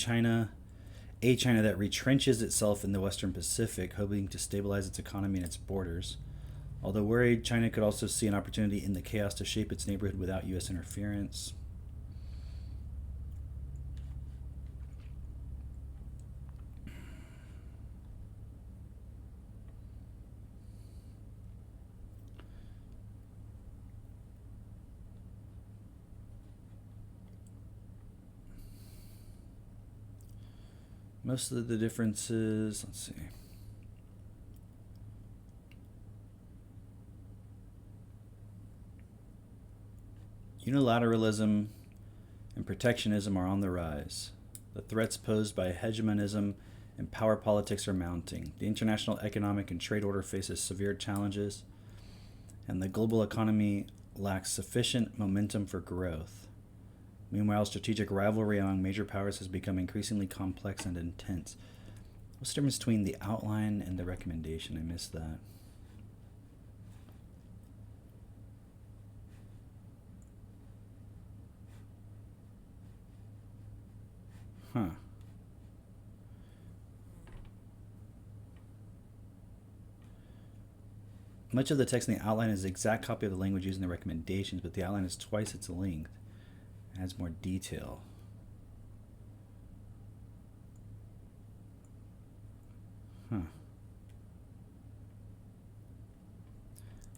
a China that retrenches itself in the Western Pacific, hoping to stabilize its economy and its borders. Although worried, China could also see an opportunity in the chaos to shape its neighborhood without U.S. interference. Most of the differences, let's see. Unilateralism and protectionism are on the rise. The threats posed by hegemonism and power politics are mounting. The international economic and trade order faces severe challenges, and the global economy lacks sufficient momentum for growth. Meanwhile, strategic rivalry among major powers has become increasingly complex and intense. What's the difference between the outline and the recommendation? I missed that. Much of the text in the outline is the exact copy of the language used in the recommendations, but the outline is twice its length. It adds more detail.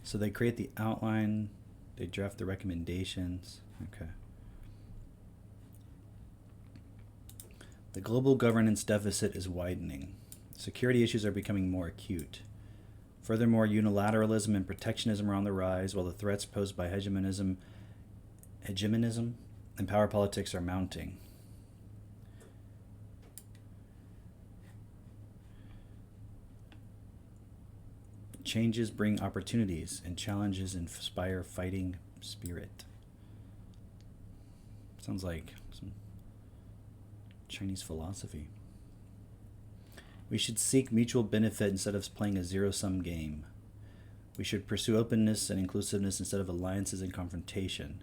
So they create the outline, they draft the recommendations. Okay. The global governance deficit is widening. Security issues are becoming more acute. Furthermore, unilateralism and protectionism are on the rise, while the threats posed by hegemonism and power politics are mounting. Changes bring opportunities, and challenges inspire fighting spirit. Sounds like some Chinese philosophy. We should seek mutual benefit instead of playing a zero-sum game. We should pursue openness and inclusiveness instead of alliances and confrontation.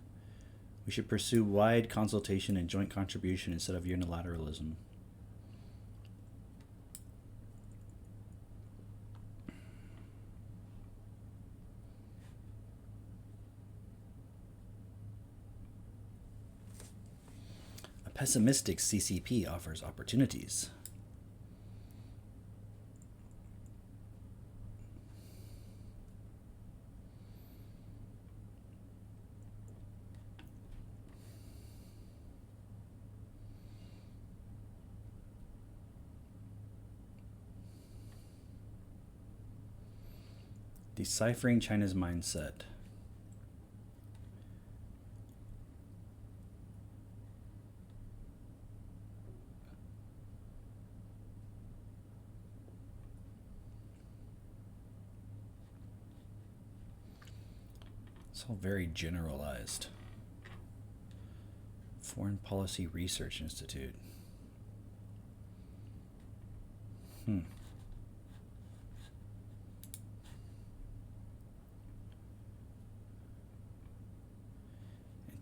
We should pursue wide consultation and joint contribution instead of unilateralism. A pessimistic CCP offers opportunities. Deciphering China's mindset. It's all very generalized. Foreign Policy Research Institute.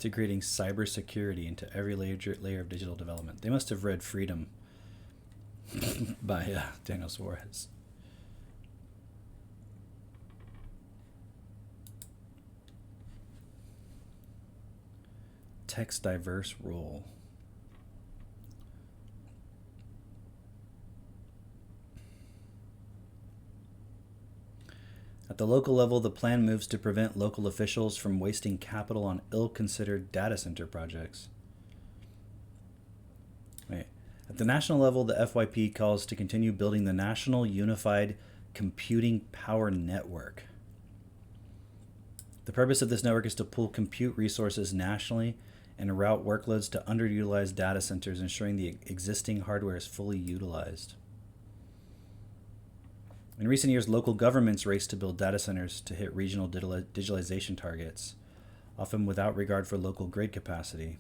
Integrating cybersecurity into every layer of digital development. They must have read Freedom by Daniel Suarez. Text diverse role. At the local level, the plan moves to prevent local officials from wasting capital on ill-considered data center projects. At the national level, the FYP calls to continue building the National Unified Computing Power Network. The purpose of this network is to pool compute resources nationally and route workloads to underutilized data centers, ensuring the existing hardware is fully utilized. In recent years, local governments raced to build data centers to hit regional digitalization targets, often without regard for local grid capacity.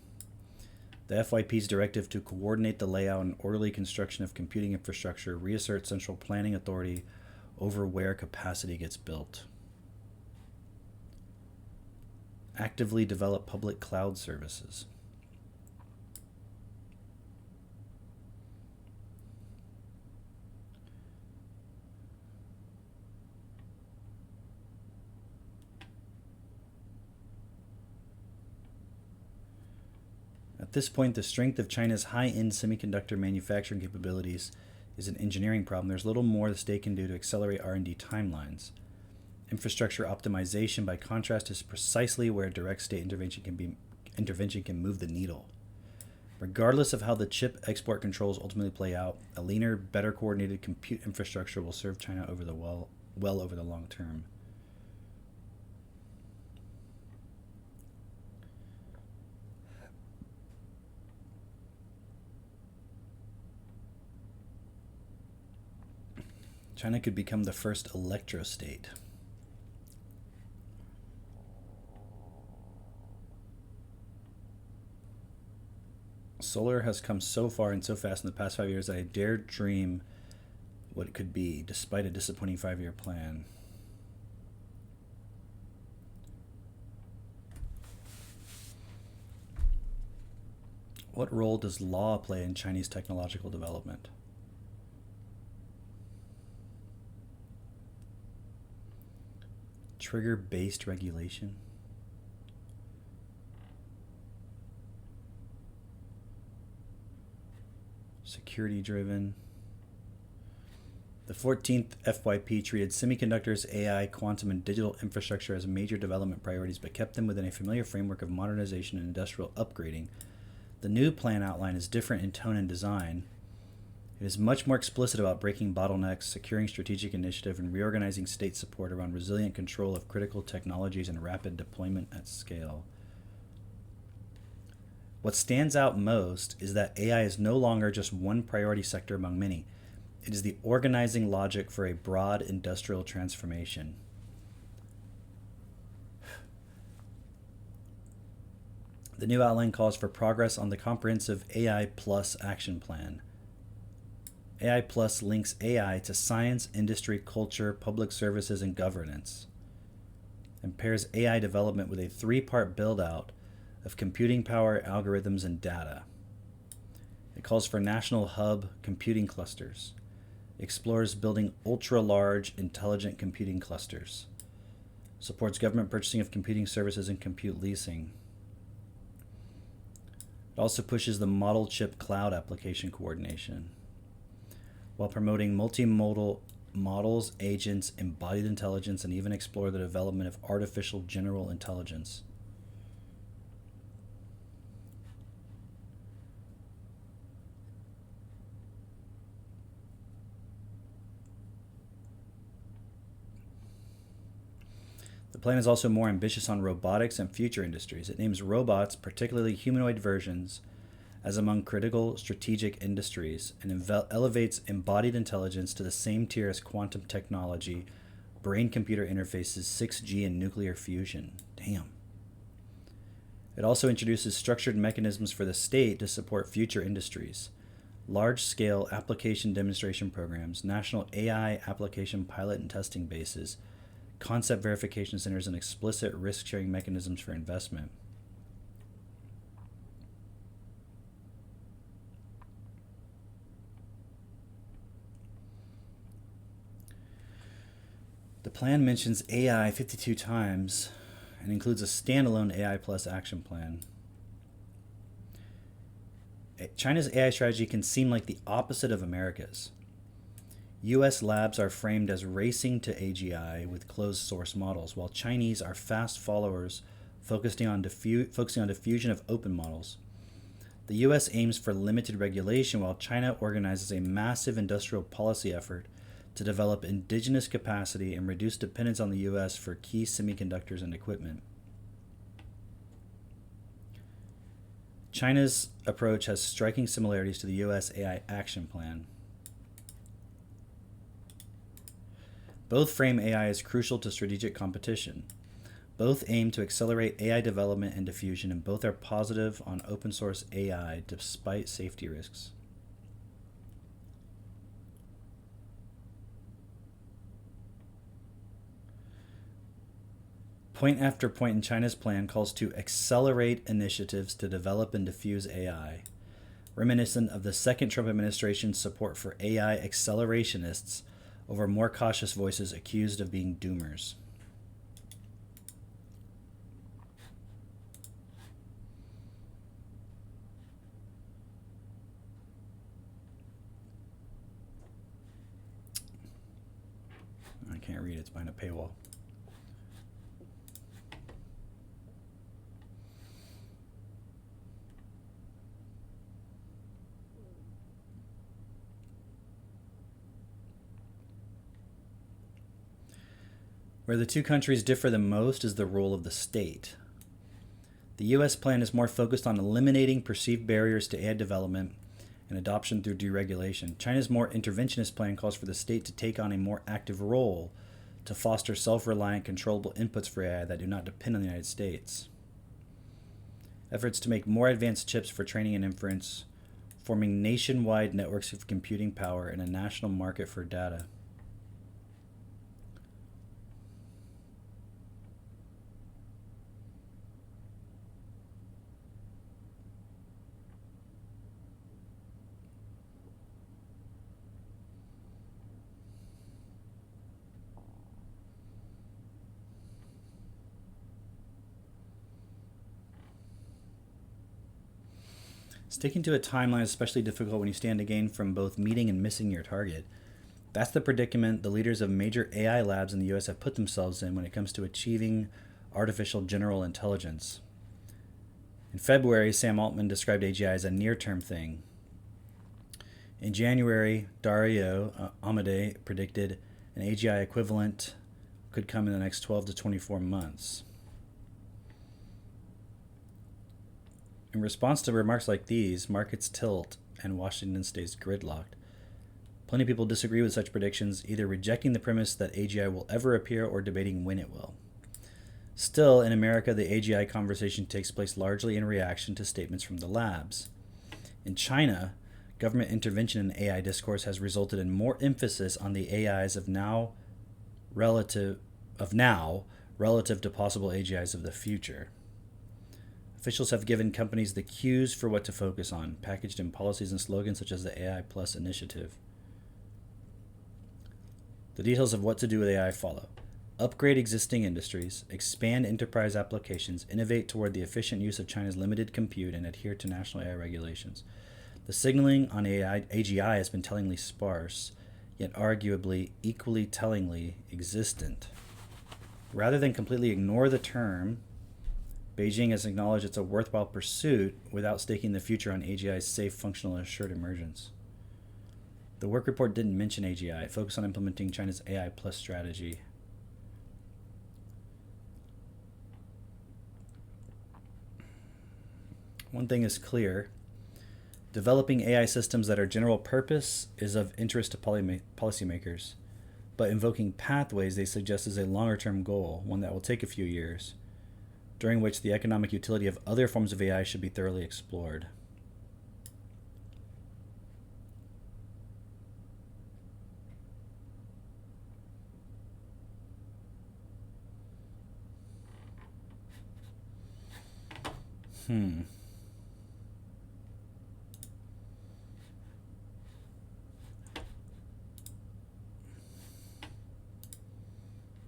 The FYP's directive to coordinate the layout and orderly construction of computing infrastructure reasserts central planning authority over where capacity gets built. Actively develop public cloud services. At this point, the strength of China's high-end semiconductor manufacturing capabilities is an engineering problem. There's little more the state can do to accelerate R&D timelines. Infrastructure optimization, by contrast, is precisely where direct state intervention can move the needle. Regardless of how the chip export controls ultimately play out, a leaner, better coordinated compute infrastructure will serve China over the well over the long term. China could become the first electrostate. Solar has come so far and so fast in the past 5 years that I dared dream what it could be, despite a disappointing 5-year plan. What role does law play in Chinese technological development? Trigger-based regulation. Security-driven. The 14th FYP treated semiconductors, AI, quantum, and digital infrastructure as major development priorities, but kept them within a familiar framework of modernization and industrial upgrading. The new plan outline is different in tone and design. It is much more explicit about breaking bottlenecks, securing strategic initiative, and reorganizing state support around resilient control of critical technologies and rapid deployment at scale. What stands out most is that AI is no longer just one priority sector among many. It is the organizing logic for a broad industrial transformation. The new outline calls for progress on the comprehensive AI Plus action plan. AI Plus links AI to science, industry, culture, public services, and governance, and pairs AI development with a three-part build-out of computing power, algorithms, and data. It calls for national hub computing clusters, explores building ultra-large intelligent computing clusters, supports government purchasing of computing services and compute leasing. It also pushes the model chip cloud application coordination, while promoting multimodal models, agents, embodied intelligence, and even explore the development of artificial general intelligence. The plan is also more ambitious on robotics and future industries. It names robots, particularly humanoid versions, as among critical strategic industries, and elevates embodied intelligence to the same tier as quantum technology, brain-computer interfaces, 6G, and nuclear fusion. Damn. It also introduces structured mechanisms for the state to support future industries, large-scale application demonstration programs, national AI application pilot and testing bases, concept verification centers, and explicit risk-sharing mechanisms for investment. The plan mentions AI 52 times and includes a standalone AI Plus action plan. China's AI strategy can seem like the opposite of America's. U.S. labs are framed as racing to AGI with closed source models, while Chinese are fast followers focusing on diffusion of open models. The U.S. aims for limited regulation, while China organizes a massive industrial policy effort to develop indigenous capacity and reduce dependence on the U.S. for key semiconductors and equipment. China's approach has striking similarities to the U.S. AI Action Plan. Both frame AI as crucial to strategic competition. Both aim to accelerate AI development and diffusion, and both are positive on open source AI despite safety risks. Point after point in China's plan calls to accelerate initiatives to develop and diffuse AI, reminiscent of the second Trump administration's support for AI accelerationists over more cautious voices accused of being doomers. I can't read it, it's behind a paywall. Where the two countries differ the most is the role of the state. The U.S. plan is more focused on eliminating perceived barriers to AI development and adoption through deregulation. China's more interventionist plan calls for the state to take on a more active role to foster self-reliant, controllable inputs for AI that do not depend on the United States. Efforts to make more advanced chips for training and inference, forming nationwide networks of computing power and a national market for data. Sticking to a timeline is especially difficult when you stand to gain from both meeting and missing your target. That's the predicament the leaders of major AI labs in the U.S. have put themselves in when it comes to achieving artificial general intelligence. In February, Sam Altman described AGI as a near-term thing. In January, Dario Amodei predicted an AGI equivalent could come in the next 12 to 24 months. In response to remarks like these, markets tilt and Washington stays gridlocked. Plenty of people disagree with such predictions, either rejecting the premise that AGI will ever appear or debating when it will. Still, in America, the AGI conversation takes place largely in reaction to statements from the labs. In China, government intervention in AI discourse has resulted in more emphasis on the AIs of now relative to possible AGIs of the future. Officials have given companies the cues for what to focus on, packaged in policies and slogans such as the AI Plus initiative. The details of what to do with AI follow. Upgrade existing industries, expand enterprise applications, innovate toward the efficient use of China's limited compute, and adhere to national AI regulations. The signaling on AGI has been tellingly sparse, yet arguably equally tellingly existent. Rather than completely ignore the term, Beijing has acknowledged it's a worthwhile pursuit without staking the future on AGI's safe, functional, and assured emergence. The work report didn't mention AGI. It focused on implementing China's AI Plus strategy. One thing is clear. Developing AI systems that are general purpose is of interest to policymakers, but invoking pathways they suggest is a longer-term goal, one that will take a few years, during which the economic utility of other forms of AI should be thoroughly explored.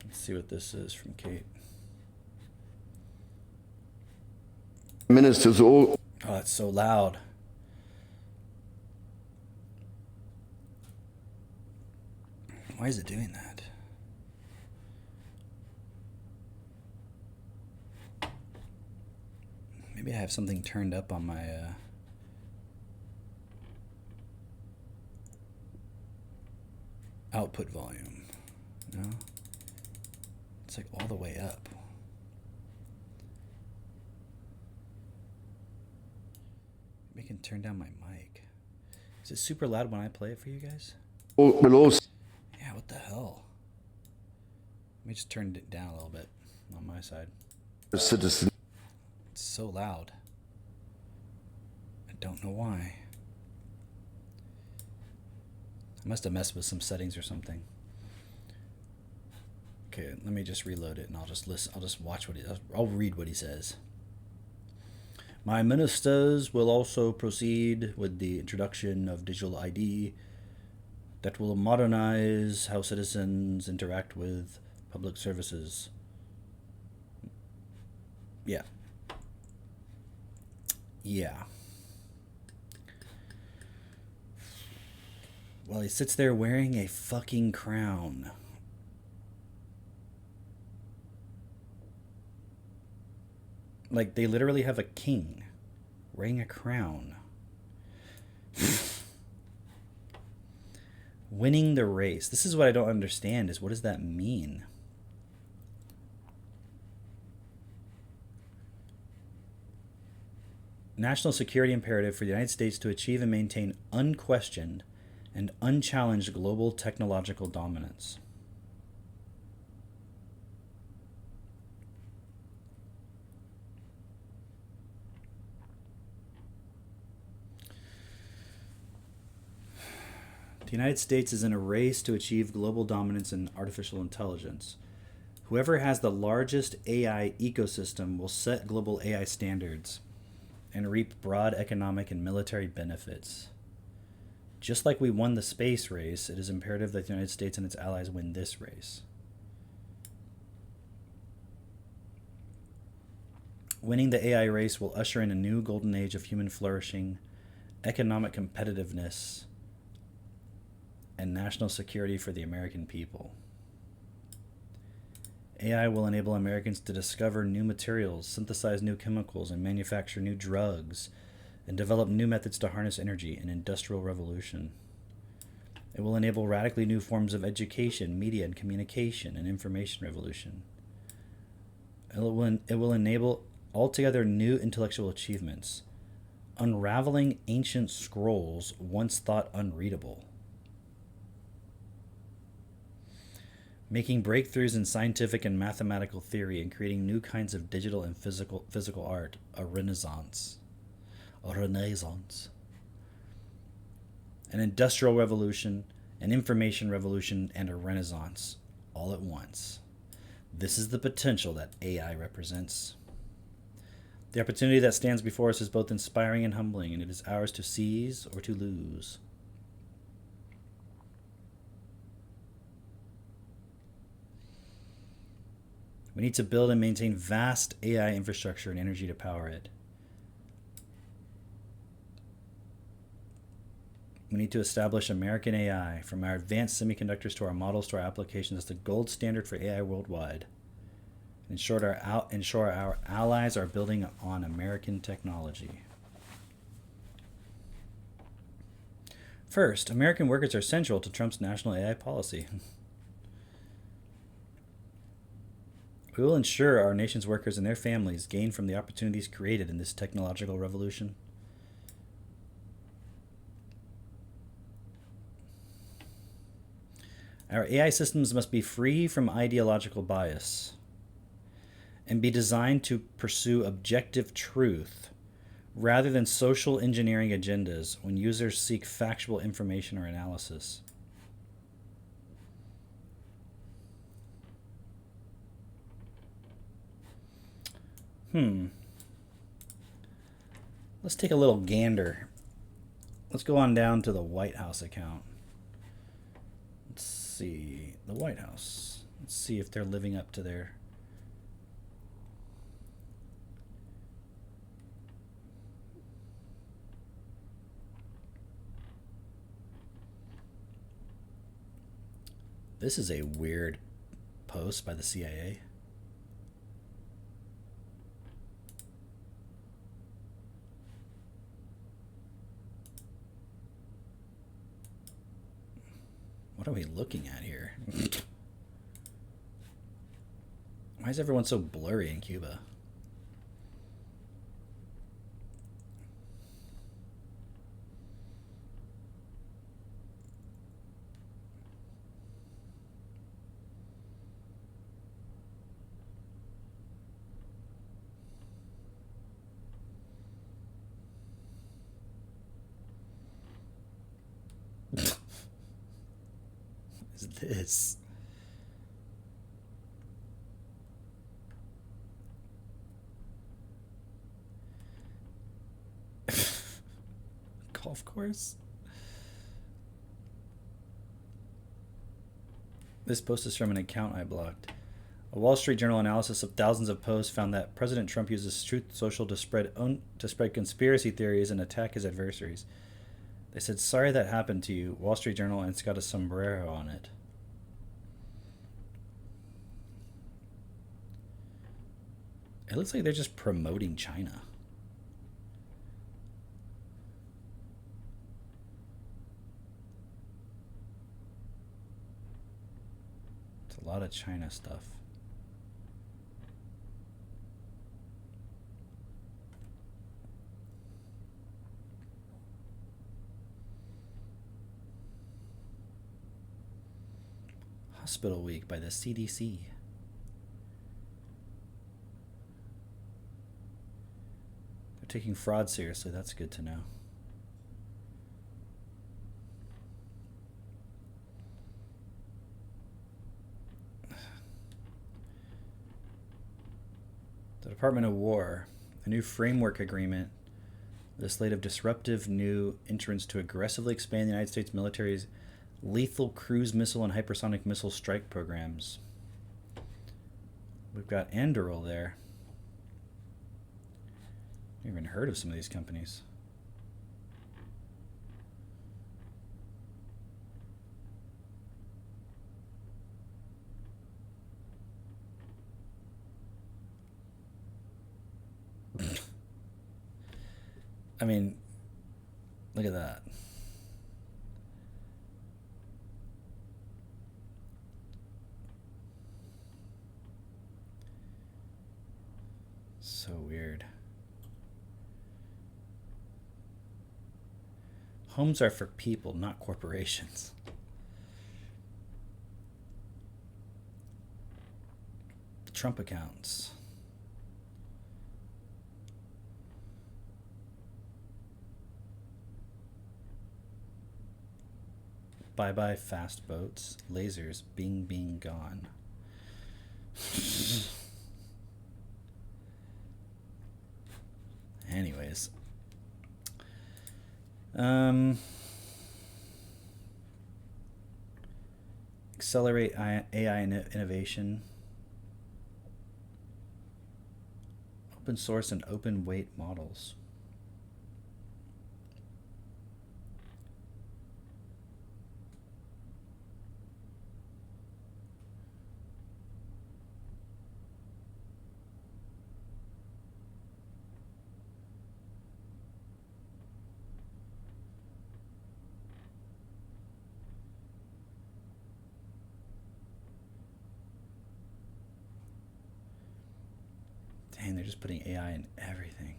Let's see what this is from Kate. Ministers all. Oh, it's so loud. Why is it doing that? Maybe I have something turned up on my output volume. No? It's like all the way up. Maybe I can turn down my mic. Is it super loud when I play it for you guys? Yeah, what the hell? Let me just turn it down a little bit on my side. Citizen. It's so loud. I don't know why. I must have messed with some settings or something. Okay, let me just reload it and I'll just listen. I'll just watch what I'll read what he says. My ministers will also proceed with the introduction of digital ID that will modernize how citizens interact with public services. Yeah. Yeah. Well, he sits there wearing a fucking crown. Like, they literally have a king wearing a crown. Winning the race. This is what I don't understand, is what does that mean? National security imperative for the United States to achieve and maintain unquestioned and unchallenged global technological dominance. The United States is in a race to achieve global dominance in artificial intelligence. Whoever has the largest AI ecosystem will set global AI standards and reap broad economic and military benefits. Just like we won the space race, it is imperative that the United States and its allies win this race. Winning the AI race will usher in a new golden age of human flourishing, economic competitiveness, and national security for the American people. AI will enable Americans to discover new materials, synthesize new chemicals, and manufacture new drugs, and develop new methods to harness energy, an industrial revolution. It will enable radically new forms of education, media, and communication, an information revolution. It will enable altogether new intellectual achievements, unraveling ancient scrolls once thought unreadable. making breakthroughs in scientific and mathematical theory and creating new kinds of digital and physical art. A renaissance. A renaissance. An industrial revolution, an information revolution, and a renaissance all at once. This is the potential that AI represents. The opportunity that stands before us is both inspiring and humbling, and it is ours to seize or to lose. We need to build and maintain vast AI infrastructure and energy to power it. We need to establish American AI, from our advanced semiconductors to our models to our applications, as the gold standard for AI worldwide. Ensure our allies are building on American technology. First, American workers are central to Trump's national AI policy. We will ensure our nation's workers and their families gain from the opportunities created in this technological revolution. Our AI systems must be free from ideological bias and be designed to pursue objective truth rather than social engineering agendas when users seek factual information or analysis. Let's take a little gander. Let's go on down to the White House account. Let's see. The White House. Let's see if they're living up to their... This is a weird post by the CIA. What are we looking at here? Why is everyone so blurry in Cuba? Is this? Golf course? This post is from an account I blocked. A Wall Street Journal analysis of thousands of posts found that President Trump uses Truth Social to spread conspiracy theories and attack his adversaries. They said, "Sorry that happened to you, Wall Street Journal," and it's got a sombrero on it. It looks like they're just promoting China. It's a lot of China stuff. Hospital Week by the CDC. They're taking fraud seriously. That's good to know. The Department of War, a new framework agreement with a slate of disruptive new entrants to aggressively expand the United States military's lethal cruise missile and hypersonic missile strike programs. We've got Anduril there. I've never even heard of some of these companies. I mean, look at that. So weird. Homes are for people, not corporations. Trump accounts. Bye-bye fast boats. Lasers. Bing, bing, gone. Anyways. Accelerate AI innovation. Open source and open weight models. Dang, they're just putting AI in everything.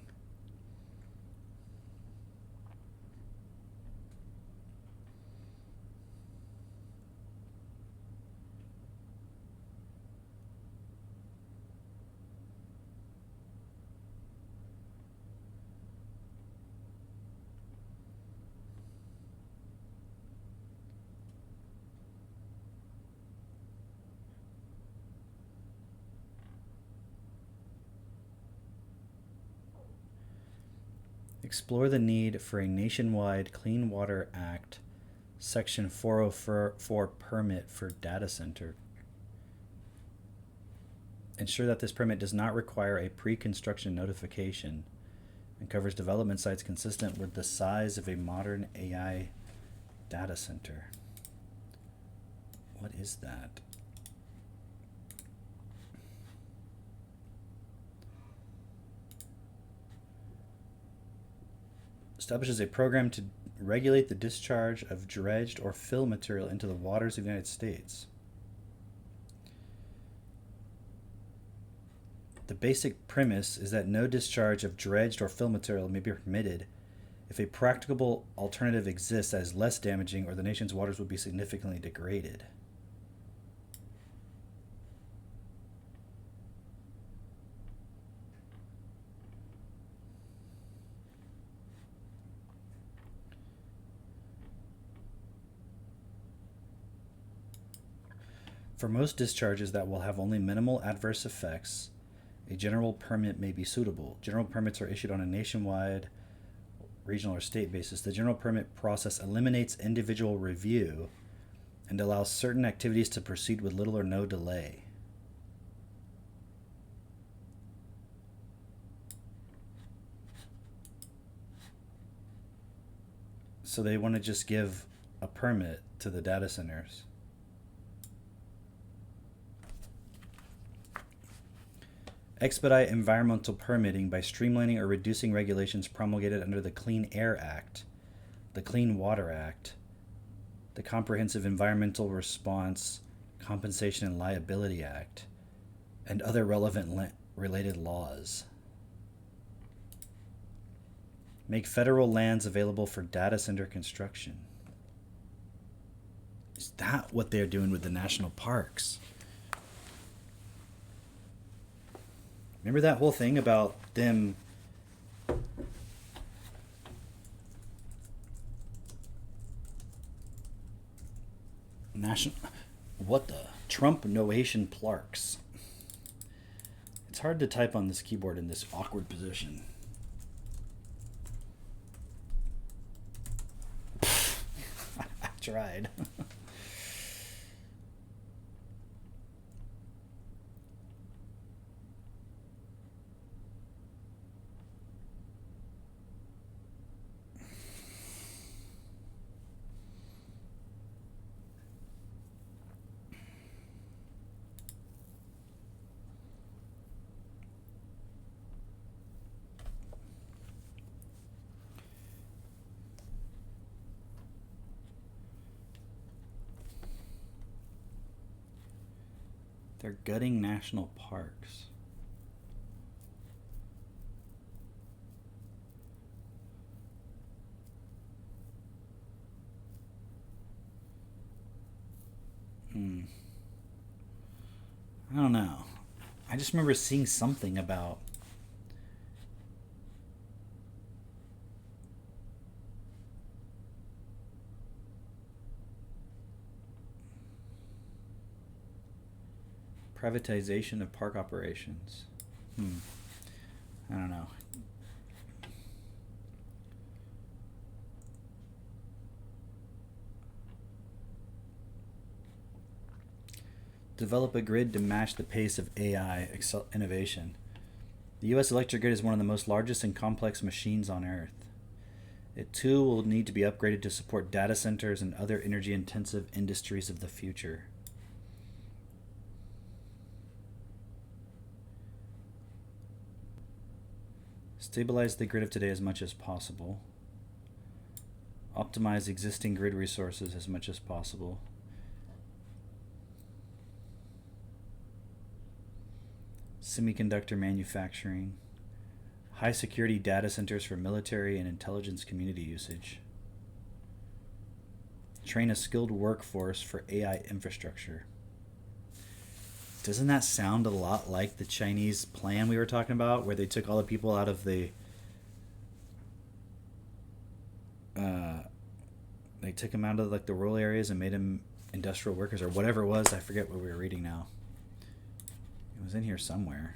Explore the need for a nationwide Clean Water Act Section 404 permit for data center. Ensure that this permit does not require a pre-construction notification and covers development sites consistent with the size of a modern AI data center. What is that? Establishes a program to regulate the discharge of dredged or fill material into the waters of the United States. The basic premise is that no discharge of dredged or fill material may be permitted if a practicable alternative exists that is less damaging or the nation's waters would be significantly degraded. For most discharges that will have only minimal adverse effects, a general permit may be suitable. General permits are issued on a nationwide, regional, or state basis. The general permit process eliminates individual review and allows certain activities to proceed with little or no delay. So they want to just give a permit to the data centers. Expedite environmental permitting by streamlining or reducing regulations promulgated under the Clean Air Act, the Clean Water Act, the Comprehensive Environmental Response, Compensation and Liability Act, and other relevant related laws. Make federal lands available for data center construction. Is that what they're doing with the national parks? Remember that whole thing about them Trump Noation Plarks. It's hard to type on this keyboard in this awkward position. I tried. They're gutting national parks. I don't know. I just remember seeing something about privatization of park operations. I don't know. Develop a grid to match the pace of AI innovation. The U.S. electric grid is one of the most largest and complex machines on Earth. It too will need to be upgraded to support data centers and other energy-intensive industries of the future. Stabilize the grid of today as much as possible. Optimize existing grid resources as much as possible. Semiconductor manufacturing. High security data centers for military and intelligence community usage. Train a skilled workforce for AI infrastructure. Doesn't that sound a lot like the Chinese plan we were talking about, where they took all the people out of the they took them out of like the rural areas and made them industrial workers or whatever it was? I forget what we were reading now. It was in here somewhere.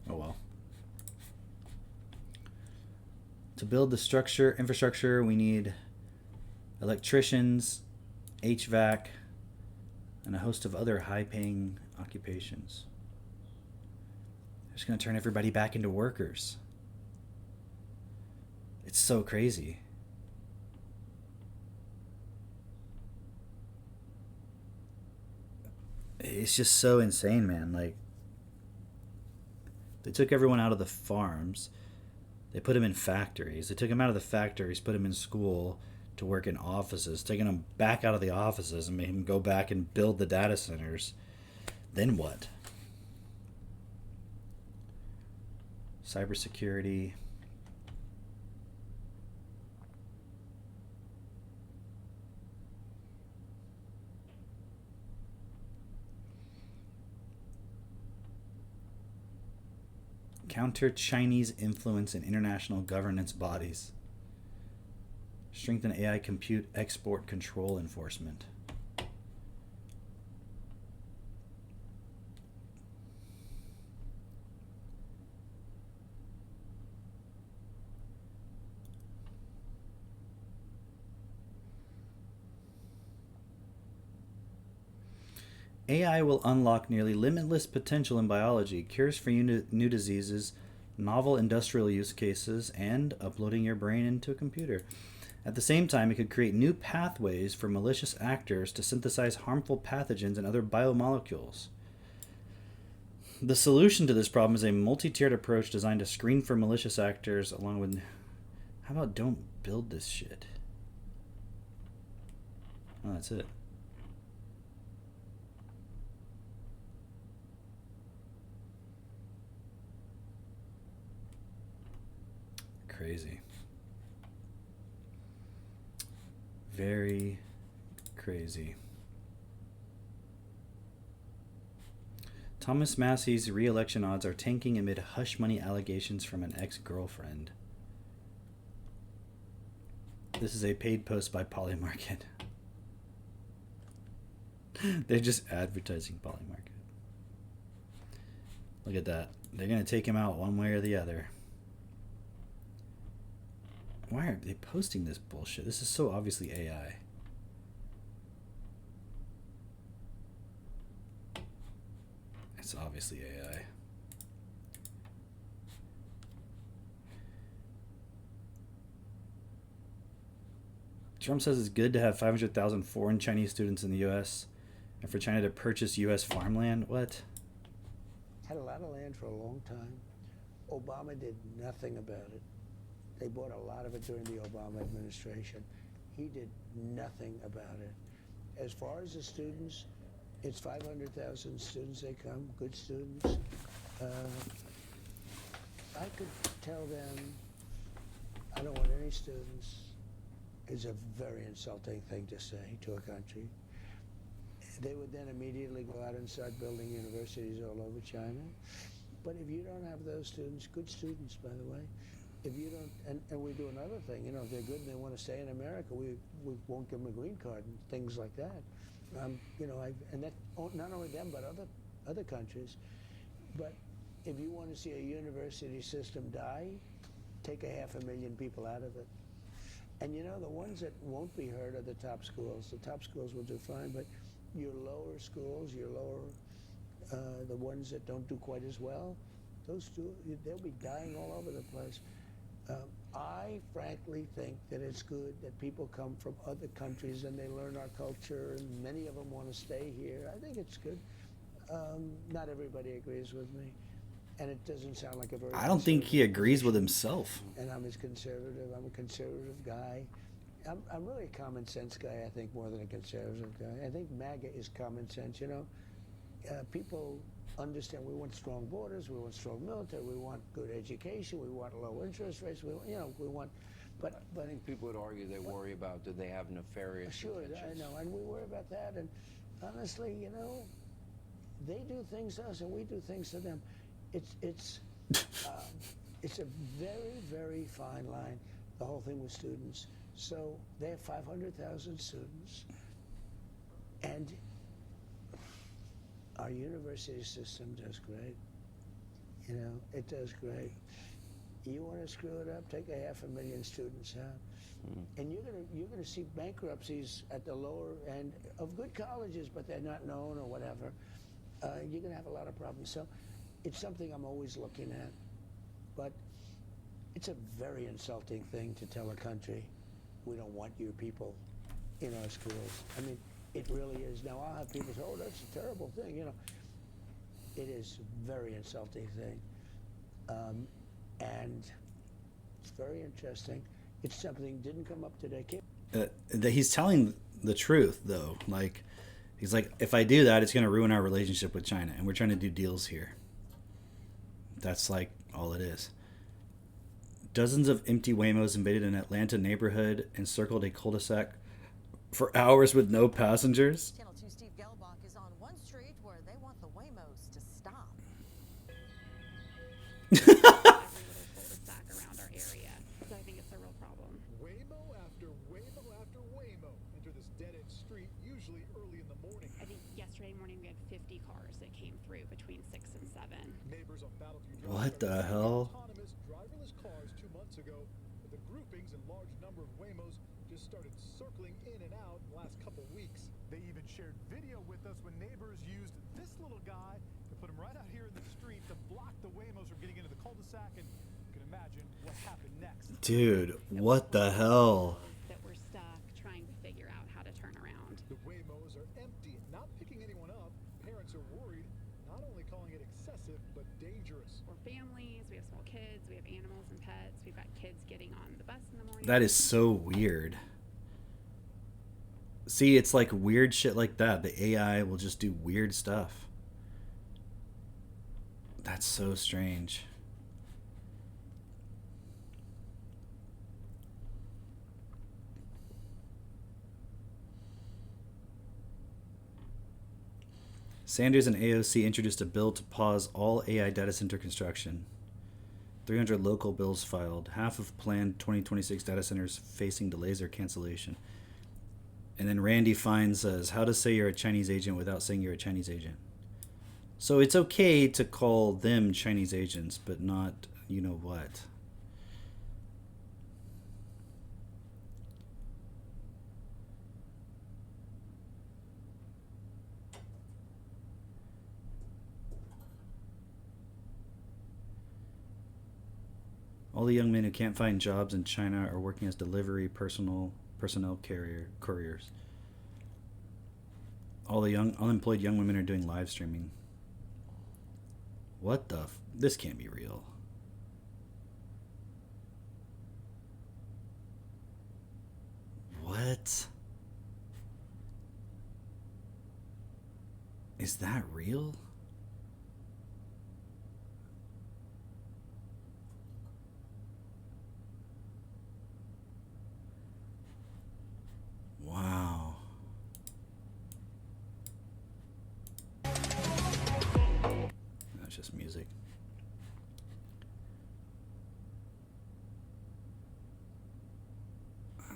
Oh well. To build the infrastructure, we need electricians, HVAC, and a host of other high-paying occupations. They're just going to turn everybody back into workers. It's so crazy. It's just so insane, man. Like, they took everyone out of the farms. They put them in factories. They took them out of the factories, put them in school to work in offices, taking them back out of the offices and making them go back and build the data centers. Then what? Cybersecurity. Counter Chinese influence in international governance bodies. Strengthen AI compute export control enforcement. AI will unlock nearly limitless potential in biology, cures for new diseases, novel industrial use cases, and uploading your brain into a computer. At the same time, it could create new pathways for malicious actors to synthesize harmful pathogens and other biomolecules. The solution to this problem is a multi-tiered approach designed to screen for malicious actors along with... How about don't build this shit? Oh, that's it. Crazy. Very crazy. Thomas Massey's re-election odds are tanking amid hush money allegations from an ex-girlfriend. This is a paid post by Polymarket. They're just advertising Polymarket. Look at that. They're going to take him out one way or the other. Why are they posting this bullshit? This is so obviously AI. It's obviously AI. Trump says it's good to have 500,000 foreign Chinese students in the U.S. and for China to purchase U.S. farmland. What? Had a lot of land for a long time. Obama did nothing about it. They bought a lot of it during the Obama administration. He did nothing about it. As far as the students, it's 500,000 students they come, good students. I could tell them, I don't want any students. It's a very insulting thing to say to a country. They would then immediately go out and start building universities all over China. But if you don't have those students, good students, by the way, if you don't, and we do another thing, you know, if they're good and they want to stay in America, we won't give them a green card and things like that. You know, and that not only them, but other countries. But if you want to see a university system die, take 500,000 people out of it. And you know, the ones that won't be hurt are the top schools. The top schools will do fine, but your lower schools, the ones that don't do quite as well, they'll be dying all over the place. I frankly think that it's good that people come from other countries and they learn our culture, and many of them want to stay here. I think it's good. Not everybody agrees with me, and it doesn't sound like a very. I don't think he agrees with himself. And I'm conservative. I'm a conservative guy. I'm really a common sense guy, I think, more than a conservative guy. I think MAGA is common sense, you know. People understand we want strong borders, we want strong military, we want good education, we want low interest rates, we want, but I think people would argue they worry about, do they have nefarious intentions? I know, and we worry about that, and honestly, you know, they do things to us and we do things to them. It's a very, very fine line, the whole thing with students. So they have 500,000 students, and our university system does great. You know, it does great. You want to screw it up, take 500,000 students out. And you're gonna see bankruptcies at the lower end of good colleges, but they're not known or whatever. You're gonna have a lot of problems. So it's something I'm always looking at. But it's a very insulting thing to tell a country, we don't want your people in our schools. I mean, it really is. Now, I'll have people say, oh, that's a terrible thing, you know. It is a very insulting thing. And it's very interesting. It's something didn't come up today. That he's telling the truth, though. Like, he's like, if I do that, it's going to ruin our relationship with China, and we're trying to do deals here. That's like all it is. Dozens of empty Waymos invaded an Atlanta neighborhood and circled a cul-de-sac for hours with no passengers. Channel 2 Steve Gelbach is on one street where they want the Waymos to stop. Every little cul-de-sac around our area, so I think it's a real problem. Waymo after Waymo after Waymo enter this dead-end street, usually early in the morning. I think yesterday morning we had 50 cars that came through between 6 and 7. Neighbors on Battleview Drive. What the hell? Autonomous driverless cars 2 months ago, but the groupings and large number of Waymos just started circling in and out in the last couple weeks. They even shared video with us when neighbors used this little guy to put him right out here in the street to block the Waymos from getting into the cul-de-sac, and you can imagine what happened next. Dude, what the hell? That we're stuck trying to figure out how to turn around. The Waymos are empty and not picking anyone up. Parents are worried, not only calling it excessive, but dangerous. We're families, we have small kids, we have animals and pets, we've got kids getting on the bus in the morning. That is so weird. See, it's like weird shit like that. The AI will just do weird stuff. That's so strange. Sanders and AOC introduced a bill to pause all AI data center construction. 300 local bills filed. Half of planned 2026 data centers facing delays or cancellation. And then Randy Fine says, how to say you're a Chinese agent without saying you're a Chinese agent. So it's okay to call them Chinese agents, but not you know what. All the young men who can't find jobs in China are working as delivery personnel couriers. All the unemployed young women are doing live streaming. What the this can't be real. What? Is that real? Wow.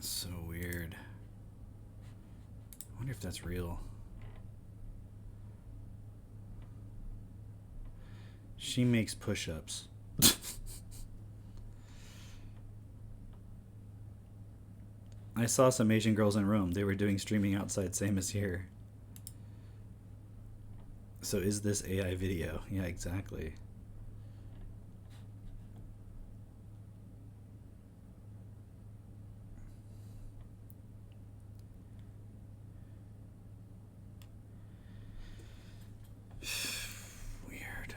So weird. I wonder if that's real. She makes push-ups. I saw some Asian girls in Rome. They were doing streaming outside, same as here. So is this AI video? Yeah, exactly. Weird.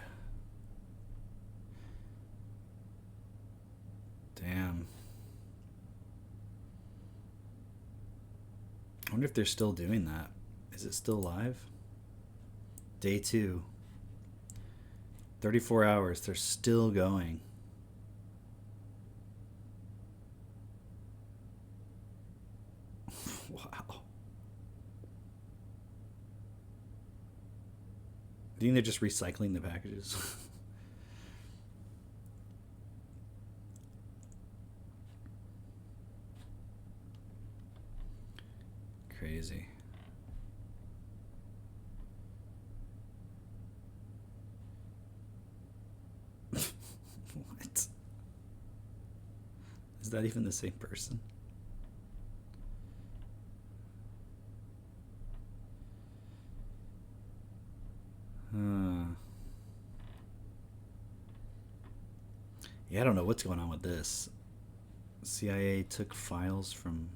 Damn. I wonder if they're still doing that. Is it still live? Day 2. 34 hours. They're still going. Wow. Do you think they're just recycling the packages? Crazy. What? Is that even the same person? Yeah, I don't know what's going on with this. CIA took files from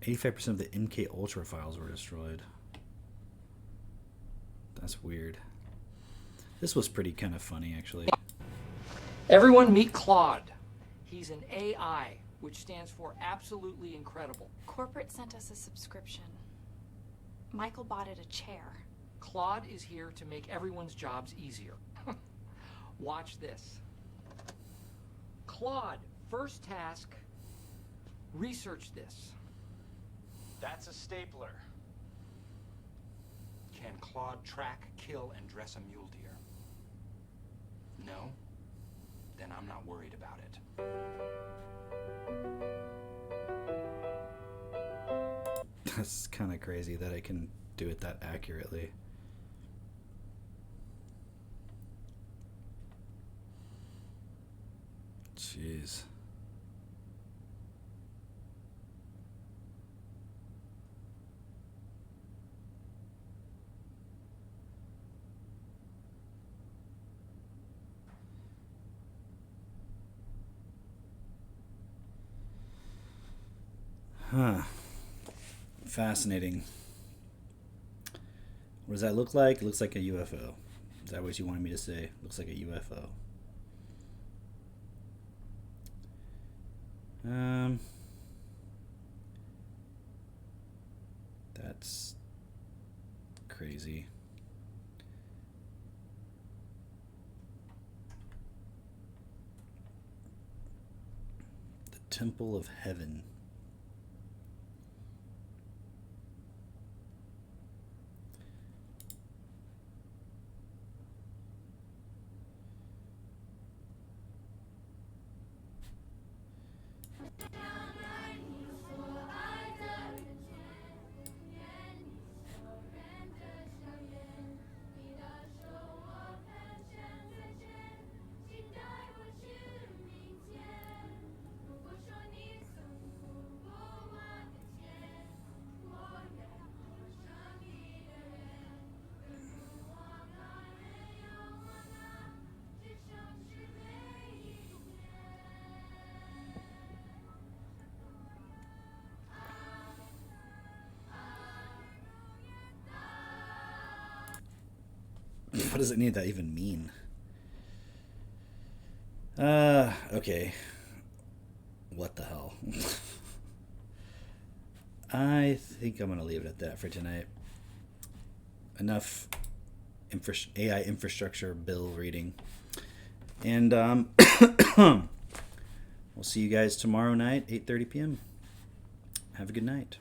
85% of the MK Ultra files were destroyed. That's weird. This was pretty kind of funny, actually. Everyone meet Claude. He's an AI, which stands for absolutely incredible. Corporate sent us a subscription. Michael bought it a chair. Claude is here to make everyone's jobs easier. Watch this. Claude, first task, research this. That's a stapler. Can Claude track, kill, and dress a mule deer? No? Then I'm not worried about it. That's kind of crazy that I can do it that accurately. Jeez. Huh. Fascinating. What does that look like? It looks like a UFO. Is that what you wanted me to say? Looks like a UFO. That's crazy. The Temple of Heaven. What does any of that even mean? Okay. What the hell? I think I'm going to leave it at that for tonight. Enough AI infrastructure bill reading. And we'll see you guys tomorrow night, 8:30 p.m. Have a good night.